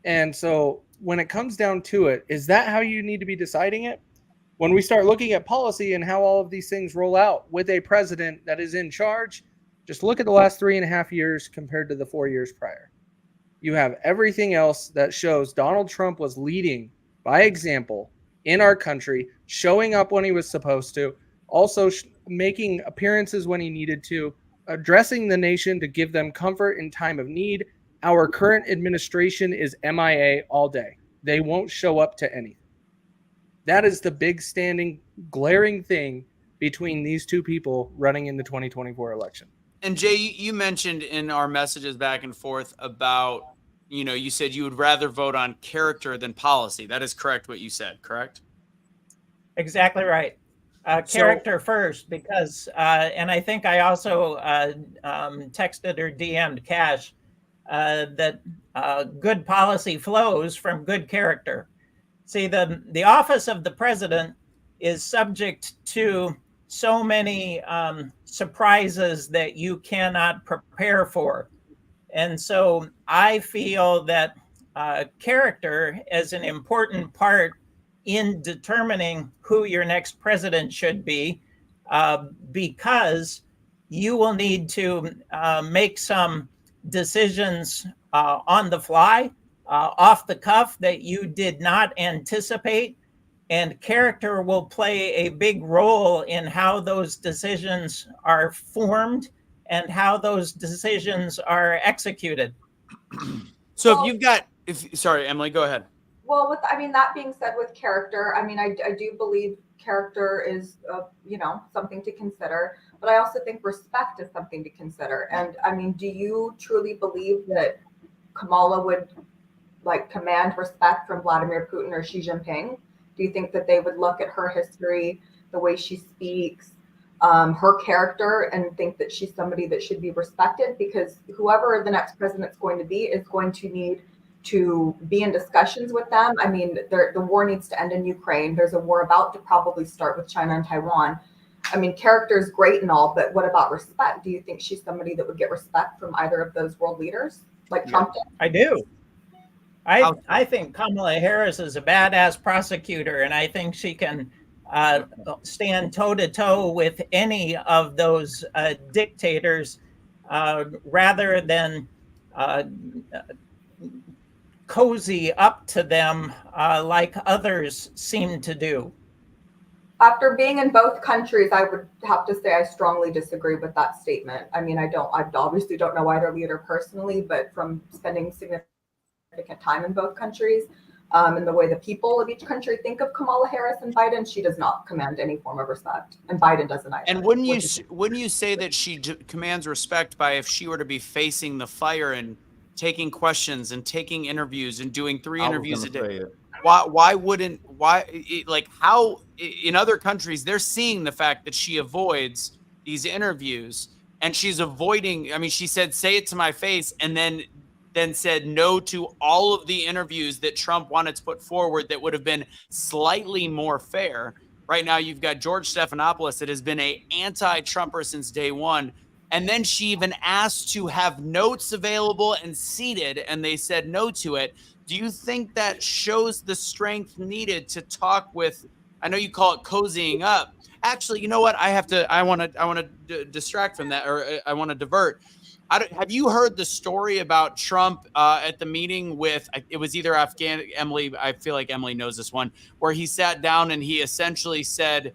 And so when it comes down to it, is that how you need to be deciding it? When we start looking at policy and how all of these things roll out with a president that is in charge, just look at the last 3.5 years compared to the 4 years prior. You have everything else that shows Donald Trump was leading by example in our country, showing up when he was supposed to, also making appearances when he needed to, addressing the nation to give them comfort in time of need. Our current administration is MIA all day. They won't show up to anything. That is the big standing, glaring thing between these two people running in the 2024 election. And Jay, you mentioned in our messages back and forth about, you said you would rather vote on character than policy. That is correct what you said, correct? Exactly right. Character first, because, and I think I also texted or DM'd Cash that good policy flows from good character. See, the office of the president is subject to so many surprises that you cannot prepare for. And so I feel that character is an important part in determining who your next president should be, because you will need to make some decisions on the fly, off the cuff, that you did not anticipate. And character will play a big role in how those decisions are formed and how those decisions are executed. So if you've got, sorry, Emily, go ahead. Well, I mean, that being said, with character, I mean, I do believe character is, something to consider, but I also think respect is something to consider. And I mean, do you truly believe that Kamala would command respect from Vladimir Putin or Xi Jinping? Do you think that they would look at her history, the way she speaks, her character, and think that she's somebody that should be respected? Because whoever the next president's going to be is going to need to be in discussions with them. I mean, the war needs to end in Ukraine. There's a war about to probably start with China and Taiwan. I mean, character is great and all, but what about respect? Do you think she's somebody that would get respect from either of those world leaders, like Trump did? I do. I think Kamala Harris is a badass prosecutor, and I think she can stand toe-to-toe with any of those dictators rather than cozy up to them like others seem to do. After being in both countries, I would have to say I strongly disagree with that statement. I mean, I obviously don't know either leader personally, but from spending significant time in both countries, and the way the people of each country think of Kamala Harris and Biden, she does not command any form of respect, and Biden doesn't either. And wouldn't you say that she commands respect by, if she were to be facing the fire and taking questions and taking interviews and doing 3 interviews a day? Why wouldn't how in other countries they're seeing the fact that she avoids these interviews, and she's avoiding, I mean, she said, say it to my face, and then said no to all of the interviews that Trump wanted to put forward that would have been slightly more fair. Right now, you've got George Stephanopoulos that has been a anti-Trumper since day one. And then she even asked to have notes available and seated, and they said no to it. Do you think that shows the strength needed to talk with, I know you call it cozying up. Actually, you know what? I want to distract from that, or I want to divert. Have you heard the story about Trump at the meeting with, it was either Emily, I feel like Emily knows this one, where he sat down and he essentially said,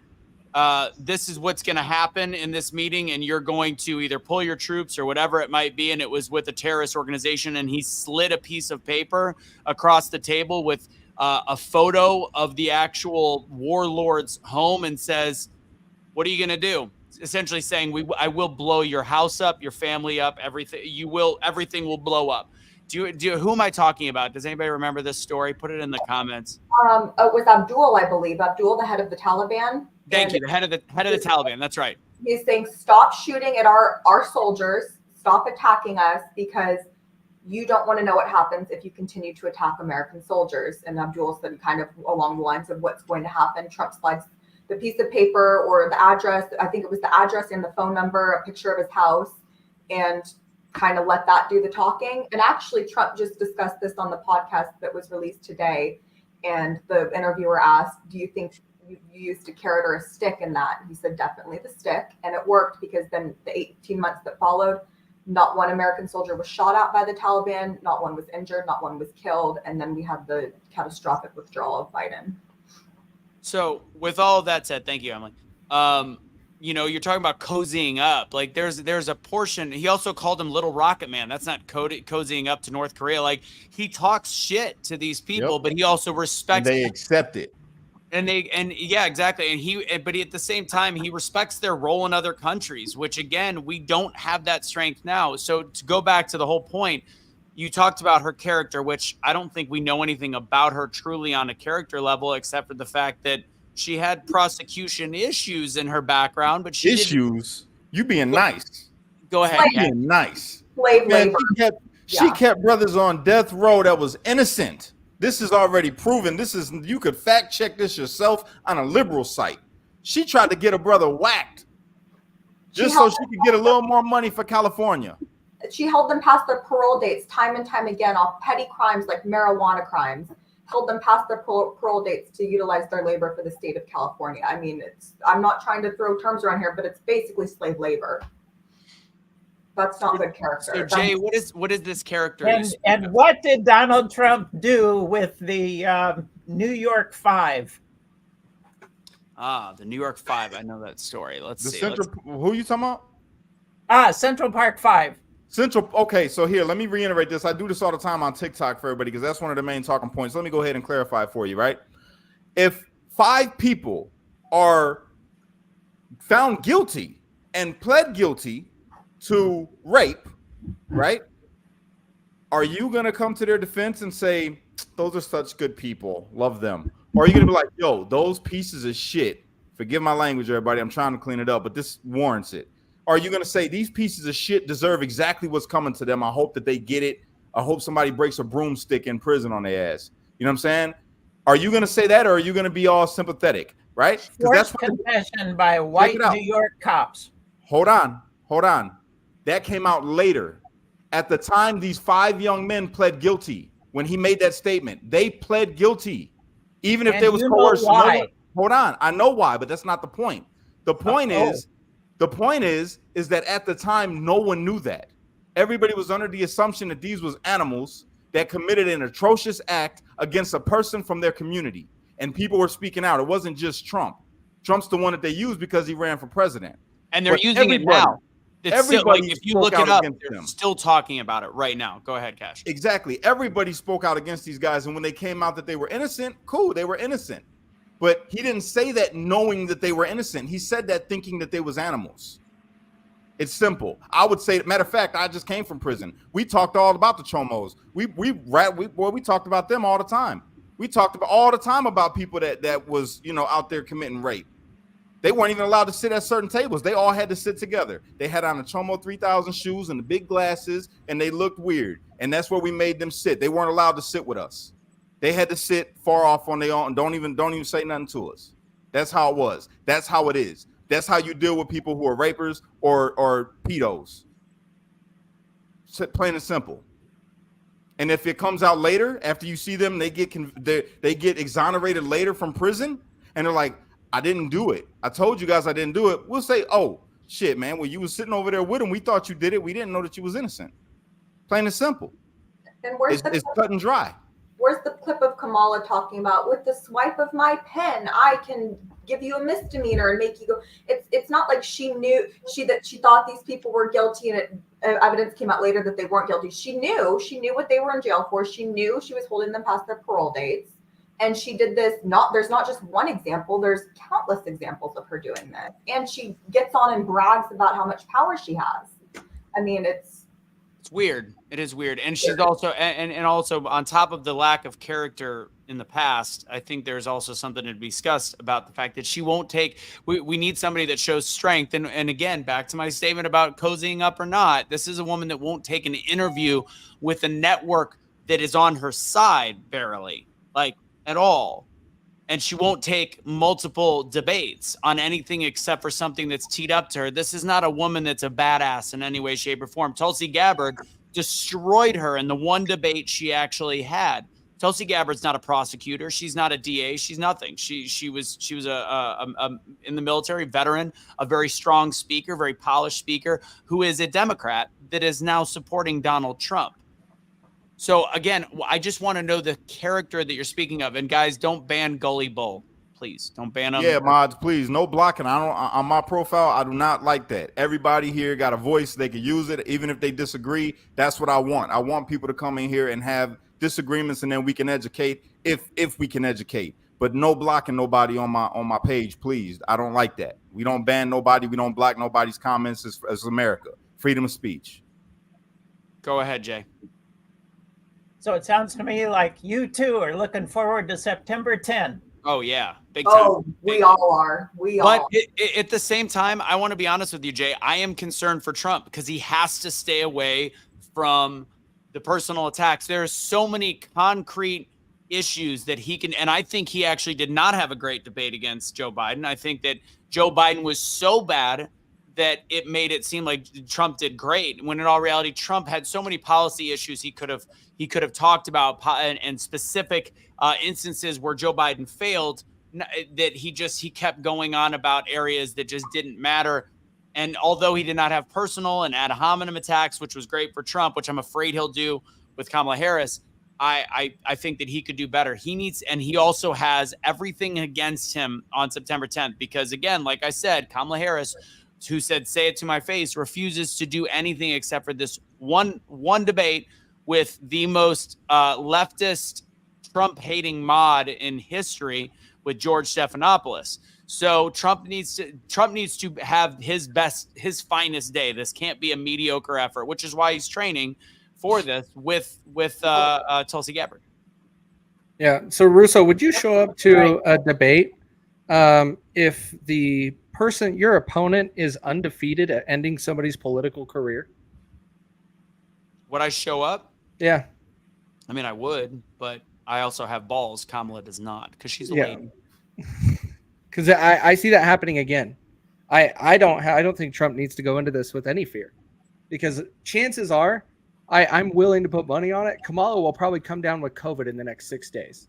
this is what's going to happen in this meeting, and you're going to either pull your troops or whatever it might be. And it was with a terrorist organization, and he slid a piece of paper across the table with a photo of the actual warlord's home and says, what are you going to do? Essentially saying, I will blow your house up, your family up, everything. Everything will blow up. Who am I talking about? Does anybody remember this story? Put it in the comments. It was Abdul, I believe. Abdul, the head of the Taliban. Thank you. The head of the Taliban. That's right. He's saying, stop shooting at our soldiers. Stop attacking us, because you don't want to know what happens if you continue to attack American soldiers. And Abdul said kind of along the lines of what's going to happen. Trump slides the piece of paper or the address, I think it was the address and the phone number, a picture of his house, and kind of let that do the talking. And actually, Trump just discussed this on the podcast that was released today. And the interviewer asked, do you think you used a carrot or a stick in that? He said, definitely the stick. And it worked, because then the 18 months that followed, not one American soldier was shot at by the Taliban, not one was injured, not one was killed. And then we had the catastrophic withdrawal of Biden. So with all of that said, thank you, Emily. You're talking about cozying up. Like there's a portion. He also called him Little Rocket Man. That's not cozying up to North Korea. Like, he talks shit to these people, but he also respects. And they accept it. Yeah, exactly. But at the same time, he respects their role in other countries, which again, we don't have that strength now. So to go back to the whole point, you talked about her character, which I don't think we know anything about her truly on a character level, except for the fact that She had prosecution issues in her background, but she issues. You being nice. Go ahead. You being nice. Slave Man, labor. she kept brothers on death row that was innocent. This is already proven. You could fact check this yourself on a liberal site. She tried to get a brother whacked just so she could get a little more money for California. She held them past their parole dates time and time again off petty crimes like marijuana crimes. Held them past their parole dates to utilize their labor for the state of California. I mean, I'm not trying to throw terms around here, but it's basically slave labor. That's not good character. So Jay, what is this character? And what did Donald Trump do with the New York Five? The New York Five. I know that story. Let's see. Who are you talking about? Central Park Five. Okay, so here, let me reiterate this. I do this all the time on TikTok for everybody because that's one of the main talking points. Let me go ahead and clarify for you, right? If 5 people are found guilty and pled guilty to rape, right? Are you going to come to their defense and say, those are such good people, love them? Or are you going to be like, yo, those pieces of shit, forgive my language, everybody, I'm trying to clean it up, but this warrants it. Are you going to say these pieces of shit deserve exactly what's coming to them? I hope that they get it. I hope somebody breaks a broomstick in prison on their ass. You know what I'm saying? Are you going to say that, or are you going to be all sympathetic, right? Forced confession by white New York cops. Hold on. That came out later. At the time, these 5 young men pled guilty. When he made that statement, they pled guilty. Even if there was coercion. Hold on. I know why, but that's not the point. The point is that at the time, no one knew that. Everybody was under the assumption that these was animals that committed an atrocious act against a person from their community. And people were speaking out. It wasn't just Trump. Trump's the one that they used because he ran for president. And they're using it now. Everybody, if you look it up, they're still talking about it right now. Go ahead, Cash. Exactly. Everybody spoke out against these guys. And when they came out that they were innocent, cool, they were innocent. But he didn't say that knowing that they were innocent. He said that thinking that they was animals. It's simple. I would say, matter of fact, I just came from prison. We talked all about the chomos. We talked about them all the time. We talked about all the time about people that was, out there committing rape. They weren't even allowed to sit at certain tables. They all had to sit together. They had on the Chomo 3000 shoes and the big glasses, and they looked weird. And that's where we made them sit. They weren't allowed to sit with us. They had to sit far off on their own. Don't even say nothing to us. That's how it was. That's how it is. That's how you deal with people who are rapers or pedos. Plain and simple. And if it comes out later, after you see them, they get exonerated later from prison, and they're like, I didn't do it. I told you guys I didn't do it. We'll say, oh, shit, man. Well, you was sitting over there with him. We thought you did it. We didn't know that you was innocent. Plain and simple. And it's cut and dry. Where's the clip of Kamala talking about, with the swipe of my pen, I can give you a misdemeanor and make you go. It's not like she knew she thought these people were guilty and evidence came out later that they weren't guilty. She knew what they were in jail for. She knew she was holding them past their parole dates. And she did this, there's not just one example, there's countless examples of her doing this. And she gets on and brags about how much power she has. I mean, it's weird. It is weird. And she's also, and also on top of the lack of character in the past, I think there's also something to be discussed about the fact that she won't take, we need somebody that shows strength. And again, back to my statement about cozying up or not, this is a woman that won't take an interview with a network that is on her side, barely. Like, at all. And she won't take multiple debates on anything except for something that's teed up to her. This is not a woman that's a badass in any way, shape, or form. Tulsi Gabbard destroyed her in the one debate she actually had. Tulsi Gabbard's not a prosecutor. She's not a DA. She's nothing. She was a in the military veteran, a very strong speaker, very polished speaker, who is a Democrat that is now supporting Donald Trump. So again, I just want to know the character that you're speaking of. And guys, don't ban Gully Bull, please. Don't ban them. Yeah, mods, please. No blocking. On my profile, I do not like that. Everybody here got a voice. They can use it, even if they disagree. That's what I want. I want people to come in here and have disagreements, and then we can educate if we can educate. But no blocking nobody on my page, please. I don't like that. We don't ban nobody. We don't block nobody's comments as America. Freedom of speech. Go ahead, Jay. So it sounds to me like you two are looking forward to September 10. Oh yeah, big time. Oh, we all are. We all. But at the same time, I want to be honest with you, Jay. I am concerned for Trump because he has to stay away from the personal attacks. There are so many concrete issues that he can, and I think he actually did not have a great debate against Joe Biden. I think that Joe Biden was so bad that it made it seem like Trump did great, when in all reality, Trump had so many policy issues he could have talked about, and specific instances where Joe Biden failed, that he kept going on about areas that just didn't matter. And although he did not have personal and ad hominem attacks, which was great for Trump, which I'm afraid he'll do with Kamala Harris, I think that he could do better. He needs, and he also has everything against him on September 10th, because again, like I said, Kamala Harris, who said, "Say it to my face," refuses to do anything except for this one debate with the most leftist Trump-hating mod in history, with George Stephanopoulos. So Trump needs to have his finest day. This can't be a mediocre effort, which is why he's training for this with Tulsi Gabbard. Yeah. So Russo, would you show up to a debate if the person, your opponent, is undefeated at ending somebody's political career? Would I show up? Yeah. I mean, I would, but I also have balls. Kamala does not, because she's a lady. Because I see that happening again. I don't think Trump needs to go into this with any fear, because chances are, I'm willing to put money on it, Kamala will probably come down with COVID in the next 6 days.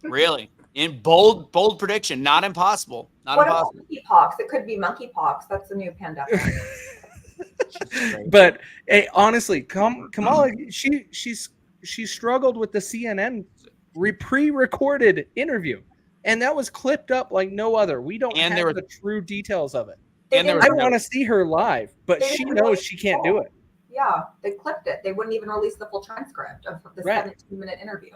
Really? In bold prediction, not impossible. Not impossible. Monkeypox. It could be monkeypox. That's the new pandemic. But hey, honestly, Kamala, she struggled with the CNN pre-recorded interview, and that was clipped up like no other. We don't have the true details of it. I want to see her live, but she knows she can't do it. Yeah, they clipped it. They wouldn't even release the full transcript of the 17-minute interview.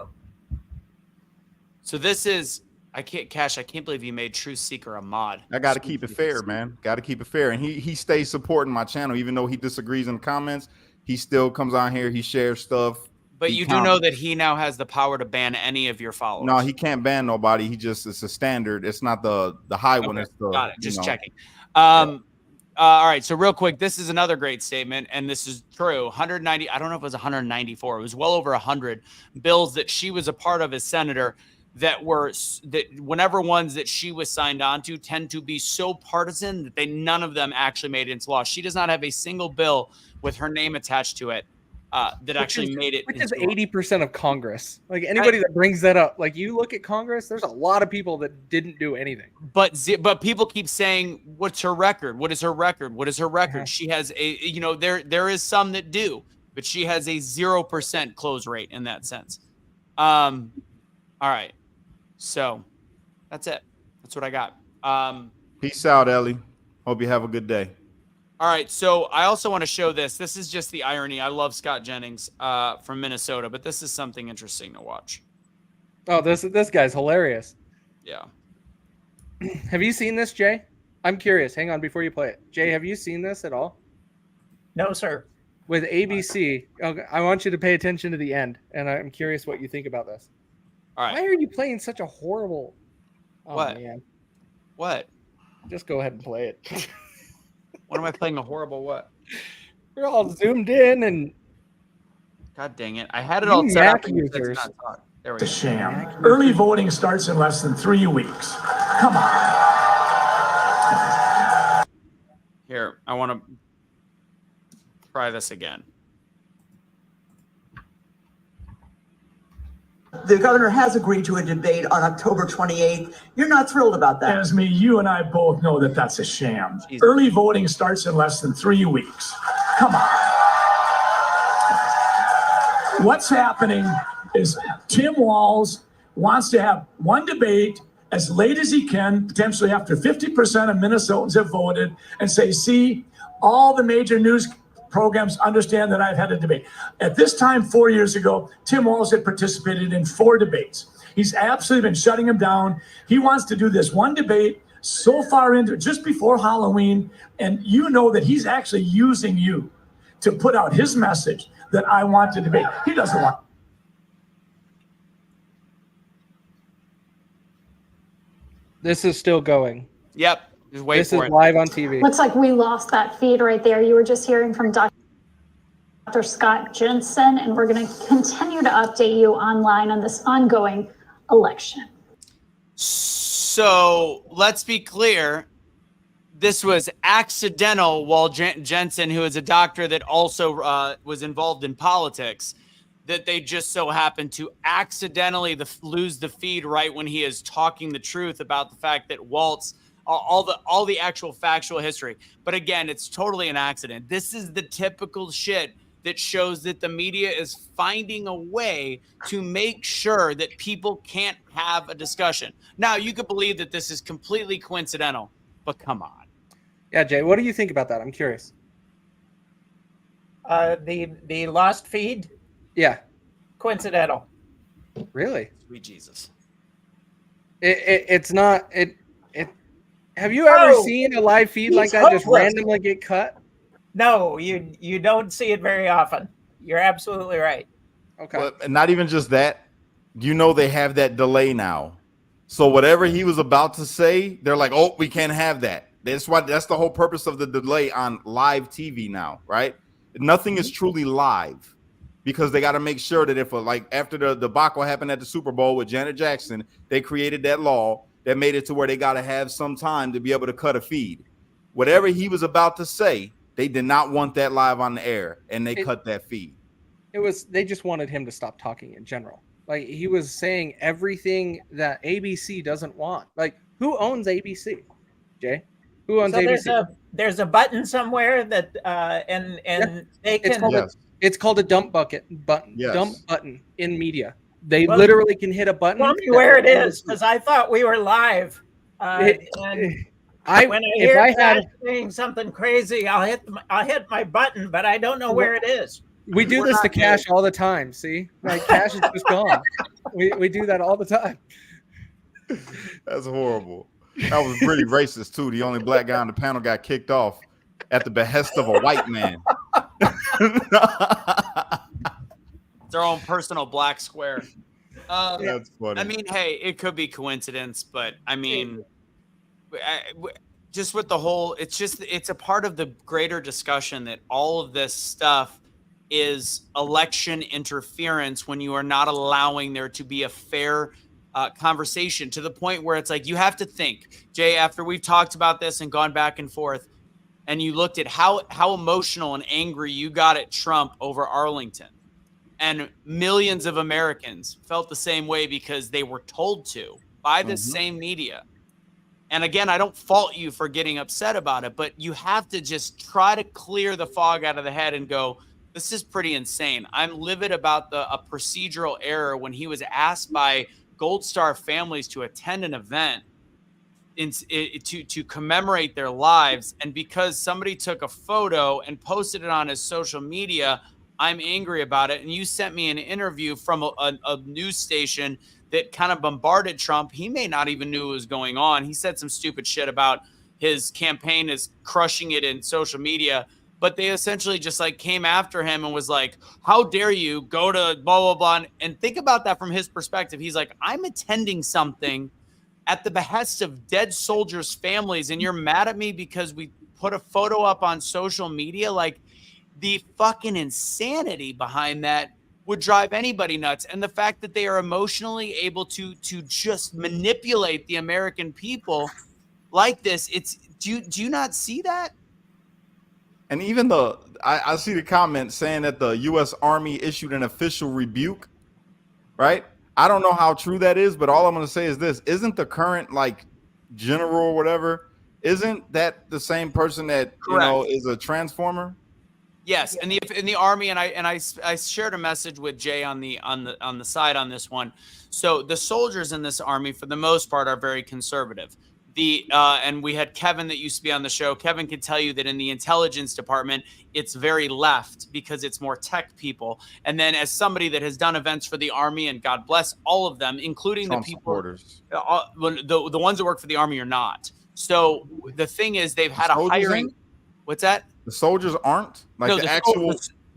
So this is, I can't believe you made Truth Seeker a mod. I got to keep it fair, man. Got to keep it fair. And he stays supporting my channel, even though he disagrees in the comments. He still comes on here. He shares stuff. But you do know that he now has the power to ban any of your followers. No, he can't ban nobody. It's a standard. It's not the high one. It's the, got it. Just checking. All right. So real quick, this is another great statement, and this is true. 190. I don't know if it was 194. It was well over 100 bills that she was a part of as senator that whenever ones that she was signed on to tend to be so partisan that none of them actually made it into law. She does not have a single bill with her name attached to it that actually made it. Which is 80% of Congress. Like anybody that brings that up, like you look at Congress, there's a lot of people that didn't do anything. But people keep saying, "What's her record? What is her record? What is her record?" Yeah. She has there is some that do, but she has a 0% close rate in that sense. All right. So that's it. That's what I got. Peace out, Ellie. Hope you have a good day. All right. So I also want to show this. This is just the irony. I love Scott Jennings from Minnesota, but this is something interesting to watch. Oh, this guy's hilarious. Yeah. Have you seen this, Jay? I'm curious. Hang on before you play it. Jay, have you seen this at all? No, sir. With ABC. Okay, I want you to pay attention to the end, and I'm curious what you think about this. All right. Why are you playing such a horrible? Oh, what? Man. What? Just go ahead and play it. What am I playing? A horrible what? We're all zoomed in and. God dang it! I had it all set up. Users. There we go. It's a sham. Early voting starts in less than 3 weeks. Come on. Here, I want to try this again. The governor has agreed to a debate on October 28th. You're not thrilled about that. As me, you and I both know that that's a sham. Early voting starts in less than 3 weeks. Come on. What's happening is Tim Walz wants to have one debate as late as he can, potentially after 50% of Minnesotans have voted, and say, see, all the major news programs understand that I've had a debate. At this time, 4 years ago, Tim Walz had participated in 4 debates. He's absolutely been shutting them down. He wants to do this one debate so far into just before Halloween, and you know that he's actually using you to put out his message that I want to debate. He doesn't want. This is still going. Yep. Just wait This for is it. live on TV. Looks like we lost that feed right there. You were just hearing from Dr. Scott Jensen, and we're going to continue to update you online on this ongoing election. So let's be clear. This was accidental while Jensen, who is a doctor that also was involved in politics, that they just so happened to accidentally lose the feed right when he is talking the truth about the fact that Waltz, all the actual factual history. But again, it's totally an accident. This is the typical shit that shows that the media is finding a way to make sure that people can't have a discussion. Now, you could believe that this is completely coincidental, but come on. Yeah, Jay, what do you think about that? I'm curious. The lost feed? Yeah. Coincidental. Really? Sweet Jesus. It's not. Have you ever seen a live feed like that just randomly get cut? No, you don't see it very often. You're absolutely right. Okay. But, and not even just that. You know they have that delay now. So whatever he was about to say, they're like, oh, we can't have that. That's the whole purpose of the delay on live TV now, right? Nothing is truly live because they got to make sure that if after the debacle happened at the Super Bowl with Janet Jackson, they created that law that made it to where they got to have some time to be able to cut a feed. Whatever he was about to say, they did not want that live on the air, and they cut that feed. They just wanted him to stop talking in general. Like, he was saying everything that ABC doesn't want. Like, who owns ABC? Jay? Who owns ABC? There's a button somewhere that they can. It's called a dump button. Yes. Dump button in media. They literally can hit a button. Tell me where it is, because I thought we were live. When I hear Josh saying something crazy, I'll hit my button, but I don't know where it is. We do this to Cash all the time. See, like Cash is just gone. We do that all the time. That's horrible. That was pretty racist too. The only black guy on the panel got kicked off at the behest of a white man. Their own personal black square. That's funny. I mean, hey, it could be coincidence, but I mean, just with the whole, it's a part of the greater discussion that all of this stuff is election interference when you are not allowing there to be a fair conversation, to the point where it's like, you have to think, Jay, after we've talked about this and gone back and forth, and you looked at how emotional and angry you got at Trump over Arlington, and millions of Americans felt the same way because they were told to by the same media. And again, I don't fault you for getting upset about it, but you have to just try to clear the fog out of the head and go, this is pretty insane. I'm livid about a procedural error when he was asked by Gold Star families to attend an event to commemorate their lives. And because somebody took a photo and posted it on his social media, I'm angry about it. And you sent me an interview from a news station that kind of bombarded Trump. He may not even knew what was going on. He said some stupid shit about his campaign is crushing it in social media. But they essentially just like came after him and was like, how dare you go to blah, blah, blah. And think about that from his perspective. He's like, I'm attending something at the behest of dead soldiers' families, and you're mad at me because we put a photo up on social media? Like, the fucking insanity behind that would drive anybody nuts. And the fact that they are emotionally able to just manipulate the American people like this, do you not see that? And even I see the comment saying that the U.S. Army issued an official rebuke, right? I don't know how true that is, but all I'm going to say is this: isn't the current general or whatever, isn't that the same person that is a transformer? Yes, in the Army, and I shared a message with Jay on the side on this one. So the soldiers in this Army, for the most part, are very conservative. And we had Kevin that used to be on the show. Kevin could tell you that in the intelligence department, it's very left because it's more tech people. And then as somebody that has done events for the Army, and God bless all of them, including Trump the people, supporters. The ones that work for the Army are not. So the thing is, they've had a hiring. What's that? The soldiers aren't No, the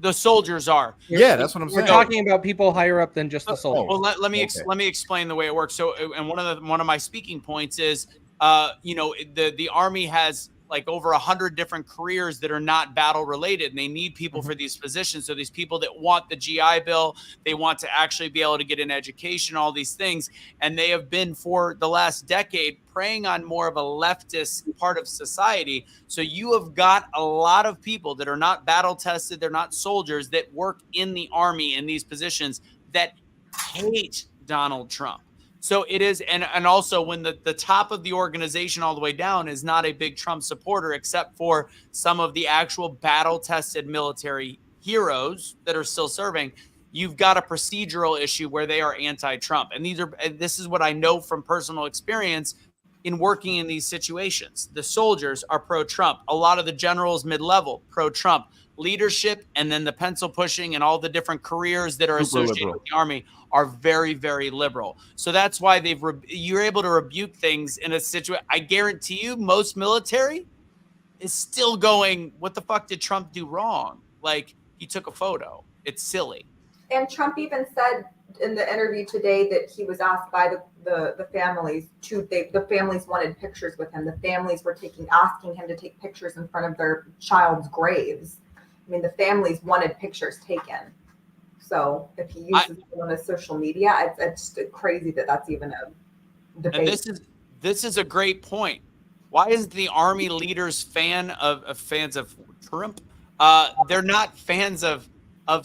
The soldiers are. Yeah, that's what I'm We're saying. talking about people higher up than just the soldiers. Well, let me explain the way it works. So, and one of my speaking points is, the Army has like over 100 different careers that are not battle related, and they need people for these positions. So these people that want the GI Bill, they want to actually be able to get an education, all these things, and they have been for the last decade preying on more of a leftist part of society. So you have got a lot of people that are not battle tested, they're not soldiers, that work in the Army in these positions that hate Donald Trump. So it is, and also when the top of the organization all the way down is not a big Trump supporter, except for some of the actual battle-tested military heroes that are still serving, you've got a procedural issue where they are anti-Trump. And this is what I know from personal experience in working in these situations. The soldiers are pro-Trump. A lot of the generals mid-level, pro-Trump. Leadership and then the pencil pushing and all the different careers that are associated with the Army are very, very liberal. So that's why you're able to rebuke things in a situation. I guarantee you most military is still going, what the fuck did Trump do wrong? Like, he took a photo. It's silly. And Trump even said in the interview today that he was asked by the families the families wanted pictures with him. The families were asking him to take pictures in front of their child's graves. I mean, the families wanted pictures taken. So if he uses it on his social media, it's just crazy that that's even a debate. And this is a great point. Why is the Army leaders fans of Trump? They're not fans of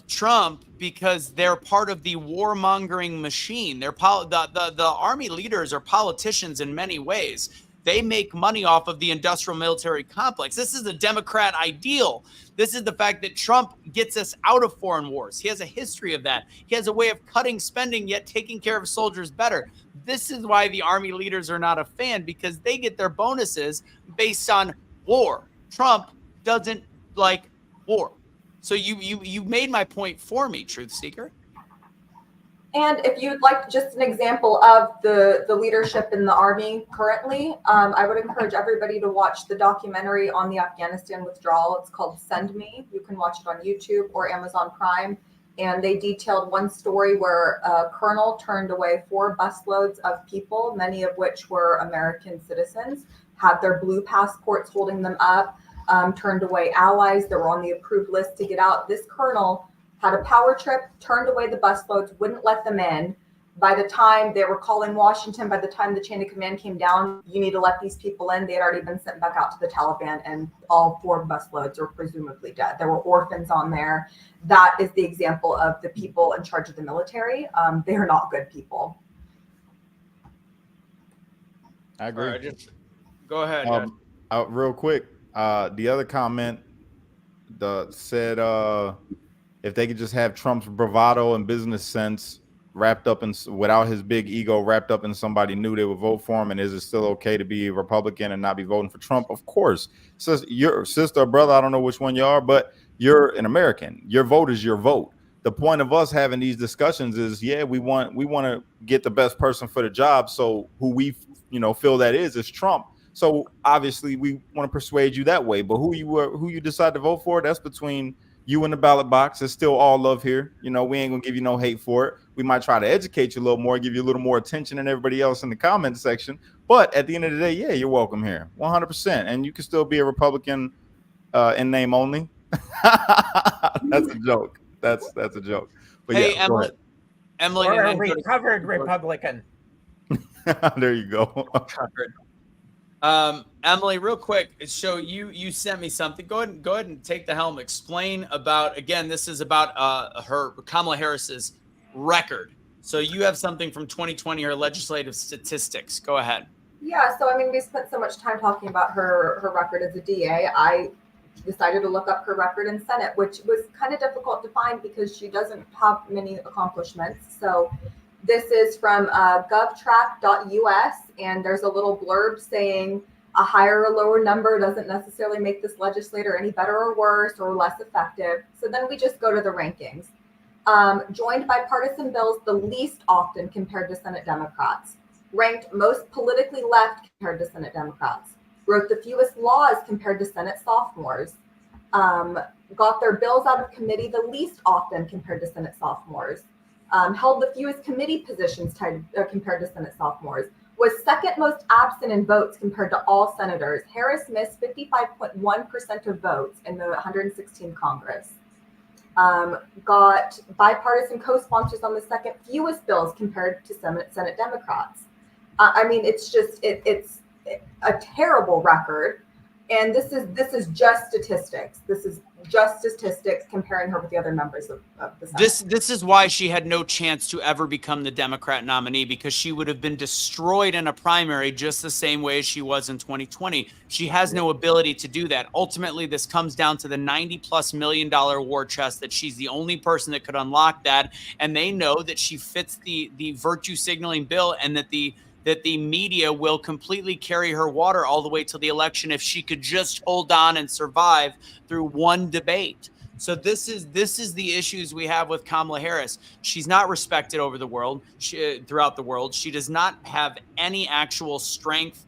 Trump because they're part of the warmongering machine. The Army leaders are politicians in many ways. They make money off of the industrial military complex. This is a Democrat ideal. This is the fact that Trump gets us out of foreign wars. He has a history of that. He has a way of cutting spending, yet taking care of soldiers better. This is why the Army leaders are not a fan, because they get their bonuses based on war. Trump doesn't like war. So you made my point for me, Truth Seeker. And if you'd like just an example of the leadership in the Army currently, I would encourage everybody to watch the documentary on the Afghanistan withdrawal. It's called Send Me. You can watch it on YouTube or Amazon Prime. And they detailed one story where a colonel turned away 4 busloads of people, many of which were American citizens, had their blue passports holding them up, turned away allies that were on the approved list to get out. This colonel had a power trip, turned away the busloads, wouldn't let them in. By the time they were calling Washington, by the time the chain of command came down, you need to let these people in. They had already been sent back out to the Taliban, and all 4 busloads were presumably dead. There were orphans on there. That is the example of the people in charge of the military. They are not good people. I agree. Right, go ahead. Real quick, the other comment said if they could just have Trump's bravado and business sense wrapped up in, without his big ego wrapped up in somebody new, they would vote for him. And is it still okay to be a Republican and not be voting for Trump? Of course. So your sister or brother, I don't know which one you are, but you're an American. Your vote is your vote. The point of us having these discussions is, yeah, we want to get the best person for the job. So who we feel that is Trump. So obviously we want to persuade you that way. But who you decide to vote for, that's between you in the ballot box. It's still all love here. We ain't gonna give you no hate for it. We might try to educate you a little more, give you a little more attention than everybody else in the comment section. But at the end of the day, yeah, you're welcome here, 100%. And you can still be a Republican in name only. That's a joke. That's a joke. But hey, yeah, Emily, or a recovered Republican. There you go. Emily, real quick, so you sent me something. Go ahead and take the helm. Explain about, again, this is about Kamala Harris's record. So you have something from 2020, her legislative statistics. Go ahead. Yeah, so I mean, we spent so much time talking about her record as a DA. I decided to look up her record in Senate, which was kind of difficult to find because she doesn't have many accomplishments. So this is from govtrack.us, and there's a little blurb saying a higher or lower number doesn't necessarily make this legislator any better or worse or less effective. So then we just go to the rankings. Joined by partisan bills the least often compared to Senate Democrats. Ranked most politically left compared to Senate Democrats. Wrote the fewest laws compared to Senate sophomores. got their bills out of committee the least often compared to Senate sophomores, held the fewest committee positions compared to Senate sophomores, was second most absent in votes compared to all senators. Harris missed 55.1% of votes in the 116 Congress. Got bipartisan co-sponsors on the second fewest bills compared to Senate Democrats. I mean, it's a terrible record. And this is just statistics. This is just statistics comparing her with the other members of the Senate. This is why she had no chance to ever become the Democrat nominee, because she would have been destroyed in a primary just the same way as she was in 2020. She has no ability to do that. Ultimately, this comes down to the $90+ million war chest, that she's the only person that could unlock that. And they know that she fits the virtue signaling bill, and that the media will completely carry her water all the way to the election if she could just hold on and survive through one debate. So this is the issues we have with Kamala Harris. She's not respected over the world, throughout the world. She does not have any actual strength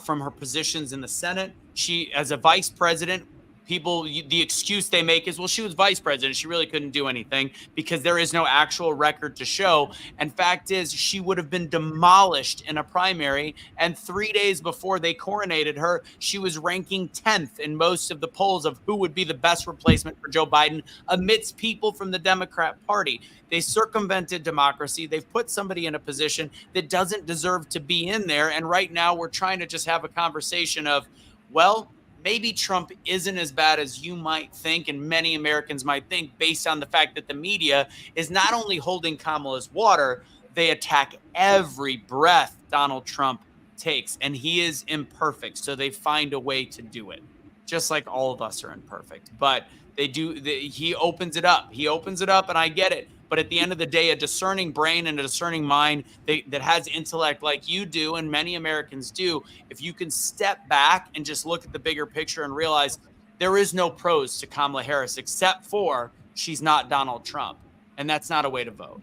from her positions in the Senate. She, as a vice president, the excuse they make is, well, she was vice president. She really couldn't do anything, because there is no actual record to show. And fact is, she would have been demolished in a primary. And 3 days before they coronated her, she was ranking 10th in most of the polls of who would be the best replacement for Joe Biden amidst people from the Democrat Party. They circumvented democracy. They've put somebody in a position that doesn't deserve to be in there. And right now we're trying to just have a conversation of, well, maybe Trump isn't as bad as you might think, and many Americans might think, based on the fact that the media is not only holding Kamala's water, they attack every breath Donald Trump takes, and he is imperfect. So they find a way to do it, just like all of us are imperfect. But he opens it up. He opens it up, and I get it. But at the end of the day, a discerning brain and a discerning mind that has intellect like you do, and many Americans do, if you can step back and just look at the bigger picture and realize there is no pros to Kamala Harris except for she's not Donald Trump. And that's not a way to vote.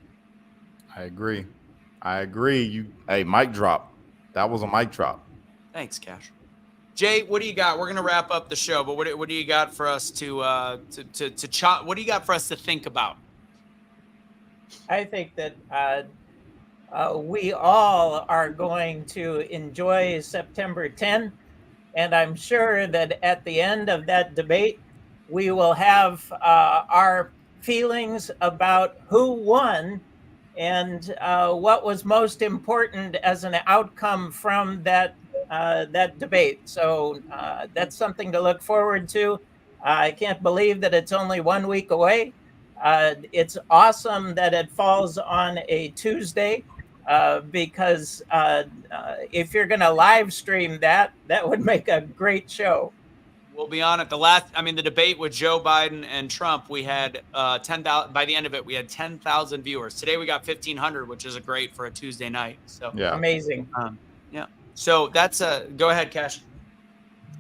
I agree. Hey, mic drop. That was a mic drop. Thanks, Cash. Jay, what do you got? We're going to wrap up the show, but what do you got for us to chop? What do you got for us to think about? I think that we all are going to enjoy September 10, and I'm sure that at the end of that debate, we will have our feelings about who won and what was most important as an outcome from that debate. So that's something to look forward to. I can't believe that it's only 1 week away. It's awesome that it falls on a Tuesday, because if you're going to live stream that would make a great show. We'll be on it. The debate with Joe Biden and Trump, we had 10,000. By the end of it, we had 10,000 viewers. Today we got 1,500, which is great for a Tuesday night. So yeah, amazing. Yeah. So that's go ahead, Cash.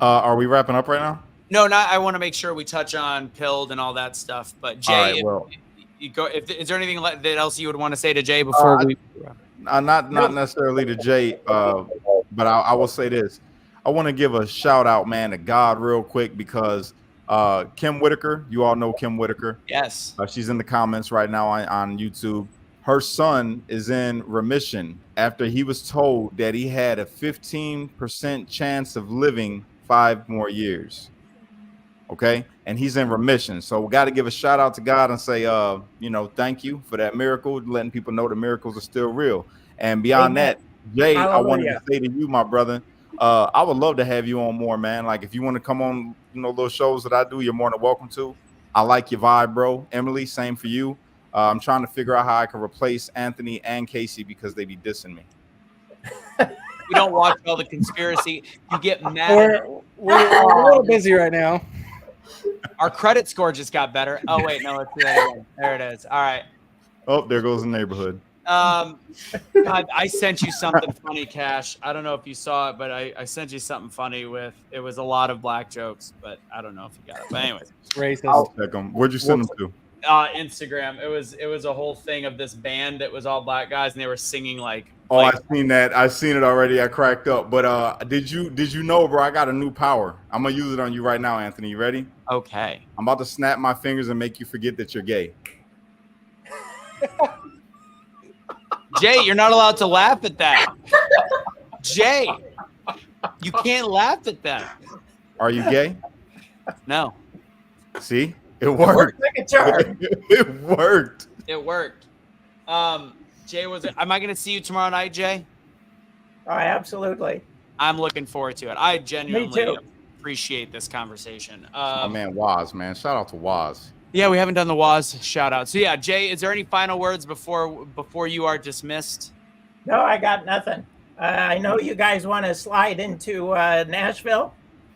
Are we wrapping up right now? No, I want to make sure we touch on pilled and all that stuff. But Jay, you go. Is there anything that else you would want to say to Jay before we? Not necessarily to Jay, but I will say this. I want to give a shout out, man, to God real quick, because Kim Whitaker, you all know Kim Whitaker. Yes. She's in the comments right now on YouTube. Her son is in remission after he was told that he had a 15% chance of living 5 more years. Okay. And he's in remission. So we got to give a shout out to God and say, thank you for that miracle, letting people know the miracles are still real. And beyond that, Jay, hallelujah. I wanted to say to you, my brother, I would love to have you on more, man. Like, if you want to come on, little shows that I do, you're more than welcome to. I like your vibe, bro. Emily, same for you. I'm trying to figure out how I can replace Anthony and Casey because they be dissing me. We don't watch all the conspiracy. You get mad. We're a little busy right now. Our credit score just got better. Oh wait, no, it's there. There it is. All right. Oh, there goes the neighborhood. God, I sent you something funny, Cash. I don't know if you saw it, but I sent you something funny with it was a lot of black jokes, but I don't know if you got it. But anyways, racist. I'll check them. Where'd you send them to? Instagram. It was a whole thing of this band that was all black guys, and they were singing like Oh, I seen that. I seen it already. I cracked up. But did you know, bro? I got a new power. I'm gonna use it on you right now, Anthony. You ready? Okay. I'm about to snap my fingers and make you forget that you're gay. Jay, you're not allowed to laugh at that. Jay, you can't laugh at that. Are you gay? No. See, it worked. Like a charm. It worked. It worked. Jay, am I going to see you tomorrow night, Jay? Oh, absolutely. I'm looking forward to it. I genuinely too. appreciate this conversation. Oh man, Waz, man. Shout out to Waz. Yeah, we haven't done the Waz shout out. So yeah, Jay, is there any final words before you are dismissed? No, I got nothing. I know you guys want to slide into Nashville,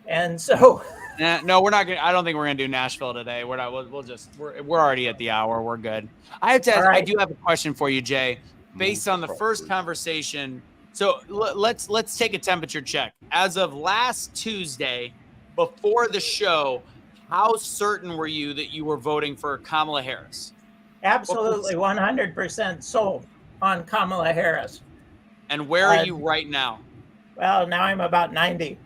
and so No, we're not gonna. I don't think we're gonna do Nashville today. We're not. We're already at the hour. We're good. I have to. Ask, I do have a question for you, Jay. Based on the first conversation, so let's take a temperature check. As of last Tuesday, before the show, how certain were you that you were voting for Kamala Harris? absolutely 100% sold on Kamala Harris. And where are you right now? Well, now I'm about 90.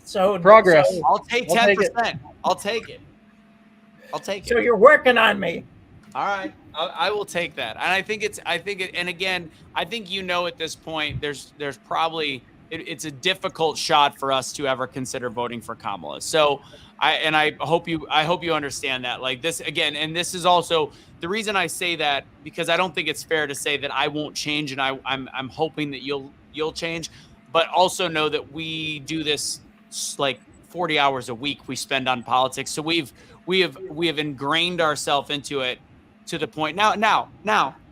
So Progress. so- I'll take 10%. I'll take it. I'll take it. So you're working on me. All right, I will take that, and I think and again, I think at this point, there's probably it's a difficult shot for us to ever consider voting for Kamala. So, I hope you understand that. Like this again, and this is also the reason I say that, because I don't think it's fair to say that I won't change, and I'm hoping that you'll change, but also know that we do this like 40 hours a week we spend on politics, so we have ingrained ourselves into it. To the point now,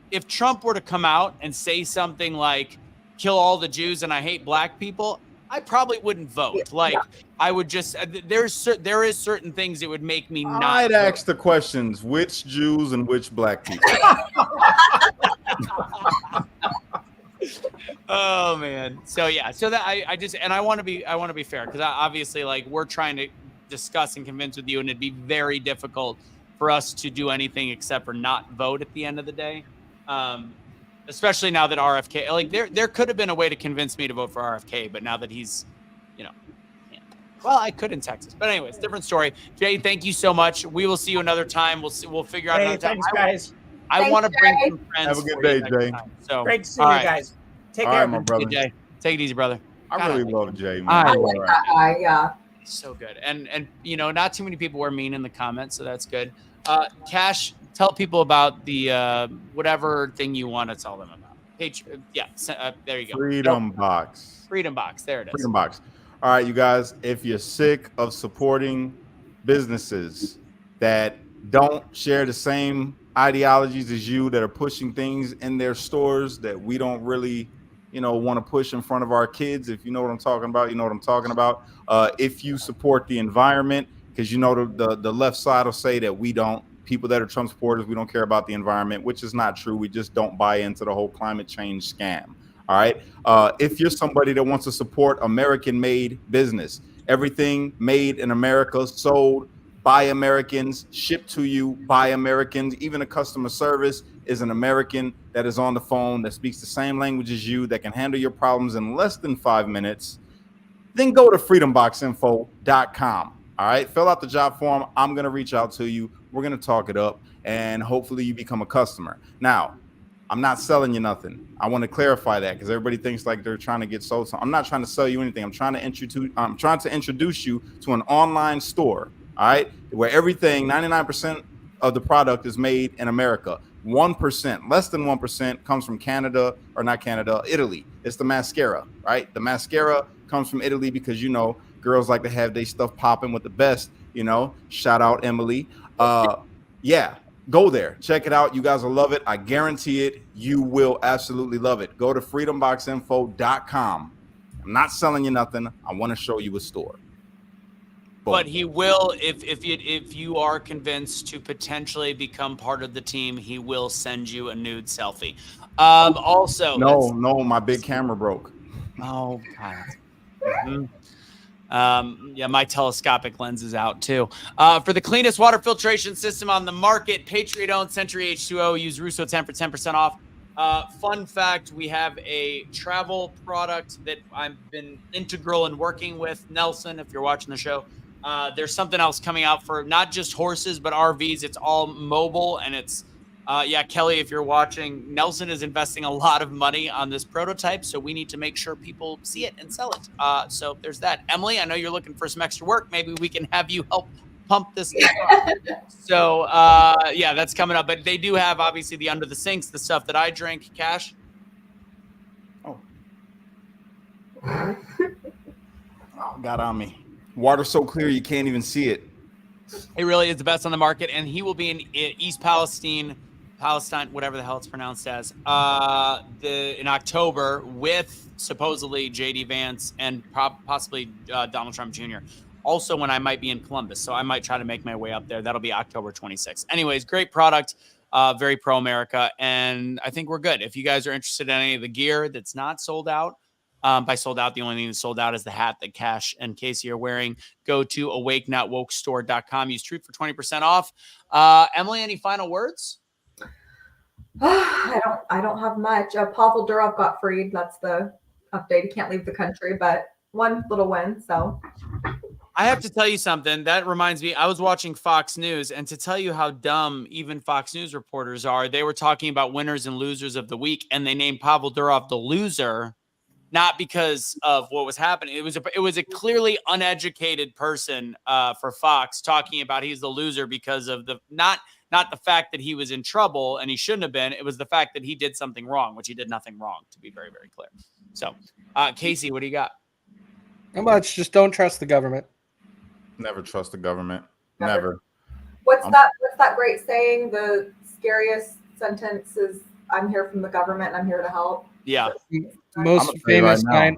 if Trump were to come out and say something like "kill all the Jews" and "I hate black people," I probably wouldn't vote. Like I would just there is certain things that would make me not. I'd vote. ask the questions: which Jews and which black people? Oh man. So yeah. So that I want to be fair, because obviously like we're trying to discuss and convince with you, and it'd be very difficult for us to do anything except for not vote at the end of the day, especially now that RFK, like there could have been a way to convince me to vote for RFK, but now that he's, well, I could in Texas, but anyways, different story. Jay, thank you so much. We will see you another time. We'll figure out another time. Thanks, guys. I want to bring some friends. Have a good for day, you next Jay. time. So Great to see all you right. guys. Take All care. right, my brother. Good day. Take it easy, brother. I really love Jay, man. I I like that guy. Yeah. So good. And not too many people were mean in the comments, so that's good. Cash, tell people about the whatever thing you want to tell them about. There you go. Freedom Box. Freedom Box. There it is. Freedom Box. All right, you guys, if you're sick of supporting businesses that don't share the same ideologies as you, that are pushing things in their stores that we don't really, want to push in front of our kids, if you know what I'm talking about, you know what I'm talking about. If you support the environment, because the left side will say that we don't. People that are Trump supporters, we don't care about the environment, which is not true. We just don't buy into the whole climate change scam. All right. If you're somebody that wants to support American-made business, everything made in America, sold by Americans, shipped to you by Americans, even the customer service is an American that is on the phone, that speaks the same language as you, that can handle your problems in less than 5 minutes, then go to freedomboxinfo.com. All right. Fill out the job form. I'm going to reach out to you. We're going to talk it up, and hopefully you become a customer. Now, I'm not selling you nothing. I want to clarify that, because everybody thinks like they're trying to get sold. I'm not trying to sell you anything. I'm trying to introduce you to an online store, all right, where everything, 99% of the product is made in America. 1%, less than 1% comes from Italy. It's the mascara, right? The mascara comes from Italy because, girls like to have their stuff popping with the best, shout out Emily. Yeah, go there, check it out. You guys will love it. I guarantee it. You will absolutely love it. Go to freedomboxinfo.com. I'm not selling you nothing. I want to show you a store. Boom. But he will, if you are convinced to potentially become part of the team, he will send you a nude selfie. Also, no, my big camera broke. Oh God. Mm-hmm. My telescopic lens is out too. For the cleanest water filtration system on the market, Patriot-owned Century H2O. Use Russo 10 for 10% off. Fun fact, we have a travel product that I've been integral in working with. Nelson, if you're watching the show, there's something else coming out for not just horses, but RVs. It's all mobile, and it's, Kelly, if you're watching, Nelson is investing a lot of money on this prototype, so we need to make sure people see it and sell it. So there's that. Emily, I know you're looking for some extra work. Maybe we can have you help pump this stuff up. So that's coming up. But they do have obviously the under the sinks, the stuff that I drink. Cash. Oh, got on me. Water so clear you can't even see it. It really is the best on the market, and he will be in East Palestine, whatever the hell it's pronounced as, in October with supposedly J.D. Vance and possibly Donald Trump Jr. Also, when I might be in Columbus, so I might try to make my way up there. That'll be October 26th. Anyways, great product, very pro-America, and I think we're good. If you guys are interested in any of the gear that's not sold out, by sold out, the only thing that's sold out is the hat that Cash and Casey are wearing. Go to awakenotwokestore.com. Use Truth for 20% off. Emily, any final words? I don't have much. Pavel Durov got freed. That's the update. He can't leave the country, but one little win. So I have to tell you something. That reminds me, I was watching Fox News, and to tell you how dumb even Fox News reporters are, they were talking about winners and losers of the week, and they named Pavel Durov the loser, not because of what was happening. It was a clearly uneducated person for Fox talking about he's the loser because of the not the fact that he was in trouble and he shouldn't have been. It was the fact that he did something wrong, which he did nothing wrong, to be very, very clear. So, Casey, what do you got? Not much. Just don't trust the government. Never trust the government. Never. What's that great saying? The scariest sentence is, "I'm here from the government and I'm here to help." Yeah. Most famous line.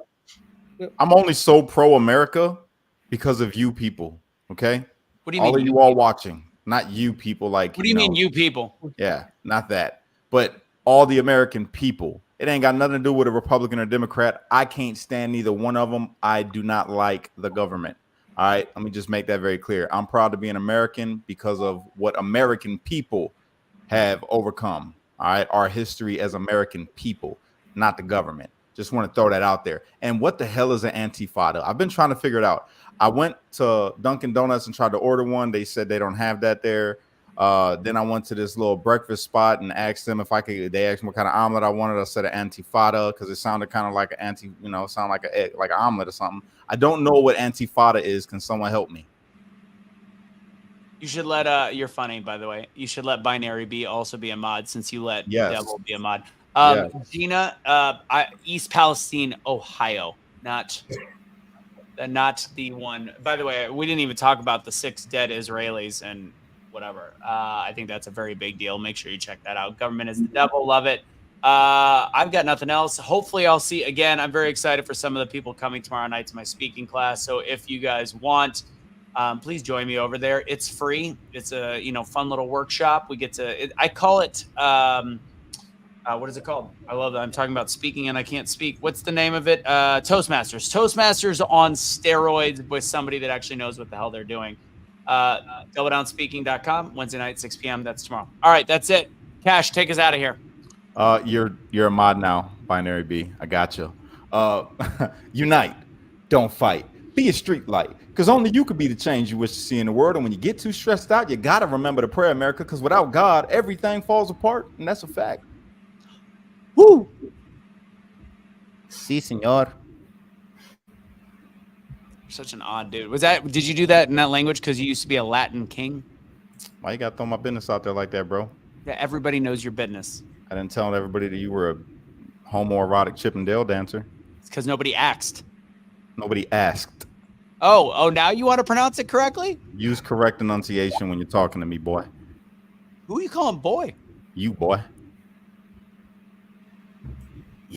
I'm only so pro-America because of you people. Okay. What do you mean? All of you all watching, not you people. Like, what do you mean, you people? Yeah, not that, but all the American people. It ain't got nothing to do with a Republican or Democrat. I can't stand neither one of them. I do not like the government. All right. Let me just make that very clear. I'm proud to be an American because of what American people have overcome. All right. Our history as American people, not the government. Just want to throw that out there. And what the hell is an Antifada? I've been trying to figure it out. I went to Dunkin' Donuts and tried to order one. They said they don't have that there. Then I went to this little breakfast spot and asked them if I could. They asked me what kind of omelet I wanted. I said an Antifada because it sounded kind of like an sound like an egg, like an omelet or something. I don't know what Antifada is. Can someone help me? You should let you're funny, by the way. You should let Binary B also be a mod since you let Devil be a mod. Gina, East Palestine, Ohio, not the one. By the way, we didn't even talk about the 6 dead Israelis and whatever. I think that's a very big deal. Make sure you check that out. Government is the devil. Love it. I've got nothing else. Hopefully I'll see again. I'm very excited for some of the people coming tomorrow night to my speaking class. So if you guys want, please join me over there. It's free. It's a, fun little workshop. We get to, I call it, what is it called? I love that. I'm talking about speaking and I can't speak. What's the name of it? Toastmasters. Toastmasters on steroids with somebody that actually knows what the hell they're doing. DoubleDownSpeaking.com, Wednesday night, 6 p.m. That's tomorrow. All right, that's it. Cash, take us out of here. You're a mod now, Binary B. I got you. Unite. Don't fight. Be a street light. Because only you could be the change you wish to see in the world. And when you get too stressed out, you got to remember to pray, America, because without God, everything falls apart. And that's a fact. Woo! Si, senor. You're such an odd dude. Did you do that in that language because you used to be a Latin king? Why you got to throw my business out there like that, bro? Yeah, everybody knows your business. I didn't tell everybody that you were a homoerotic Chippendale dancer. It's because nobody asked. Nobody asked. Oh, now you want to pronounce it correctly? Use correct enunciation when you're talking to me, boy. Who are you calling boy? You, boy.